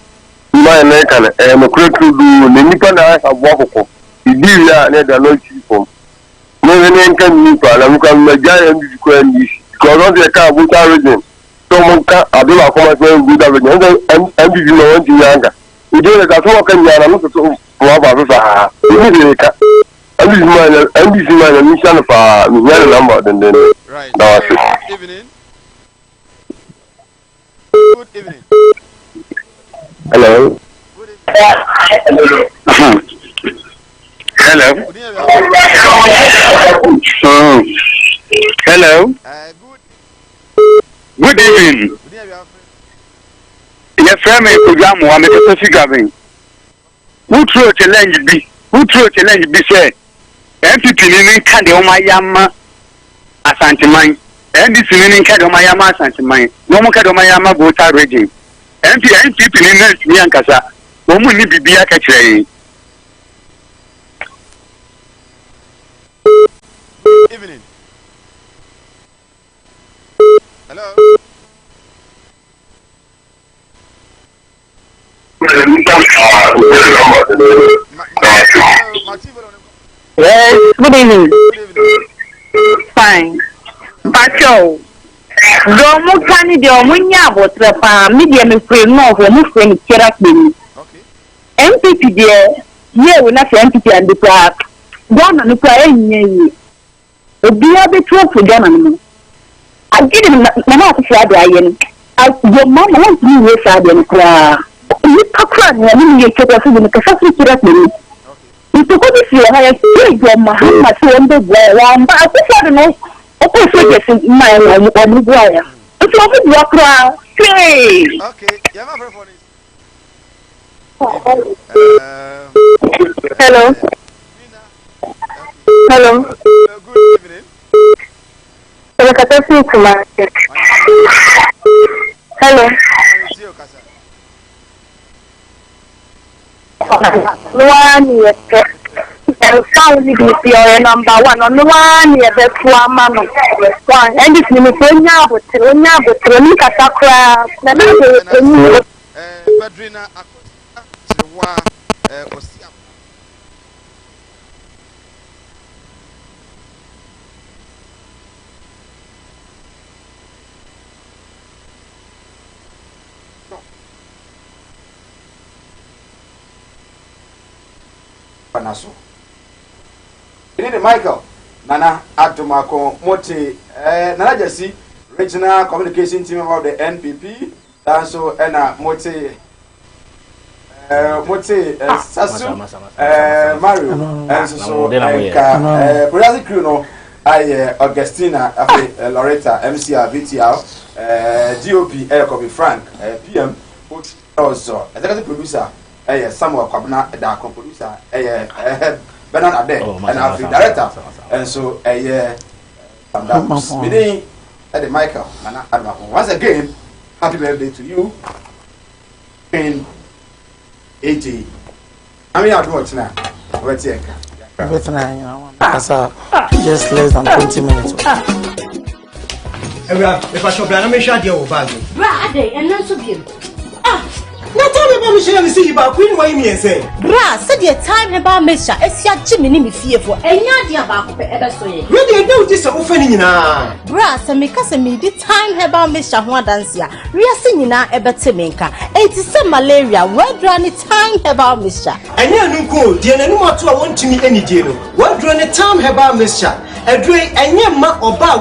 My neck and a correct to do the Nippon I have walkable. You do that and no people. No one can meet and I'm a giant NDC because of the car with our region. Someone can I do not come as well with and you know what younger. You do it as well can you look at and this is my mission for the number than then. Right. Good evening. Good evening. Hello. Hello. Hello. Good evening. Your family program one make a figure. Who threw a challenge be? Who threw a challenge be said? MPP meaning candy on my yama Asante mine. NDC meaning candy on my yama Asante mine. No more candy on my yama voter regime. MPP meaning me and Kasa. Woman need to be a catcher. Evening. Hello. Yes, good evening. Fine. Pacho. Domo kani de omunya botrapa media me free no for mu free kira kini. MPP de ye we na MPP and the park. Gwana no kwa enye. Obi abetu for Gwana no. Agide na na afi ade ayen. Your mama wants to be with ade kwa. You kakra na ni ye kira so de kasa kira kini. Ito ko di siya haya siya Muhammad so ndo bwa mba akufa no opo so just my omu bwa ya ito obi bwa kra say okay yeah my phone is hello hello good evening hello one year and found your number one on one year the man and this name is Badrina Akwa Osia Panaso. You need Michael Nana Atomako Moti Nana Jesse regional communication team about the NPP. Also Ena Moti Sasu Mario and so Brazil crew no I Augustina Loretta MCR VTR DOP Air Frank PM also executive producer Samuel Kwabena da producer Bernard Ade and our director and so meaning Eddie Michael Nana Adamako. Once again, happy birthday to you in 80. I mean, I'll do it now. What's it? Just less than 20 minutes. If I shall plan, I'm sure you'll value. Brad, and not so beautiful. Now tell me about Michelle and see about Queen. Why me and say, Bra, said your time about Misha, it's your Jimmy fearful, and you're about ever so. Really, don't this offending now. Bra, some make us a midi time about Misha one dance ya. We are singing now about Timinka. 87 malaria, where drawn time about Misha. And you go, dear, no more to I want to meet any deal. What drawn time about Misha? A drink and your ma or bar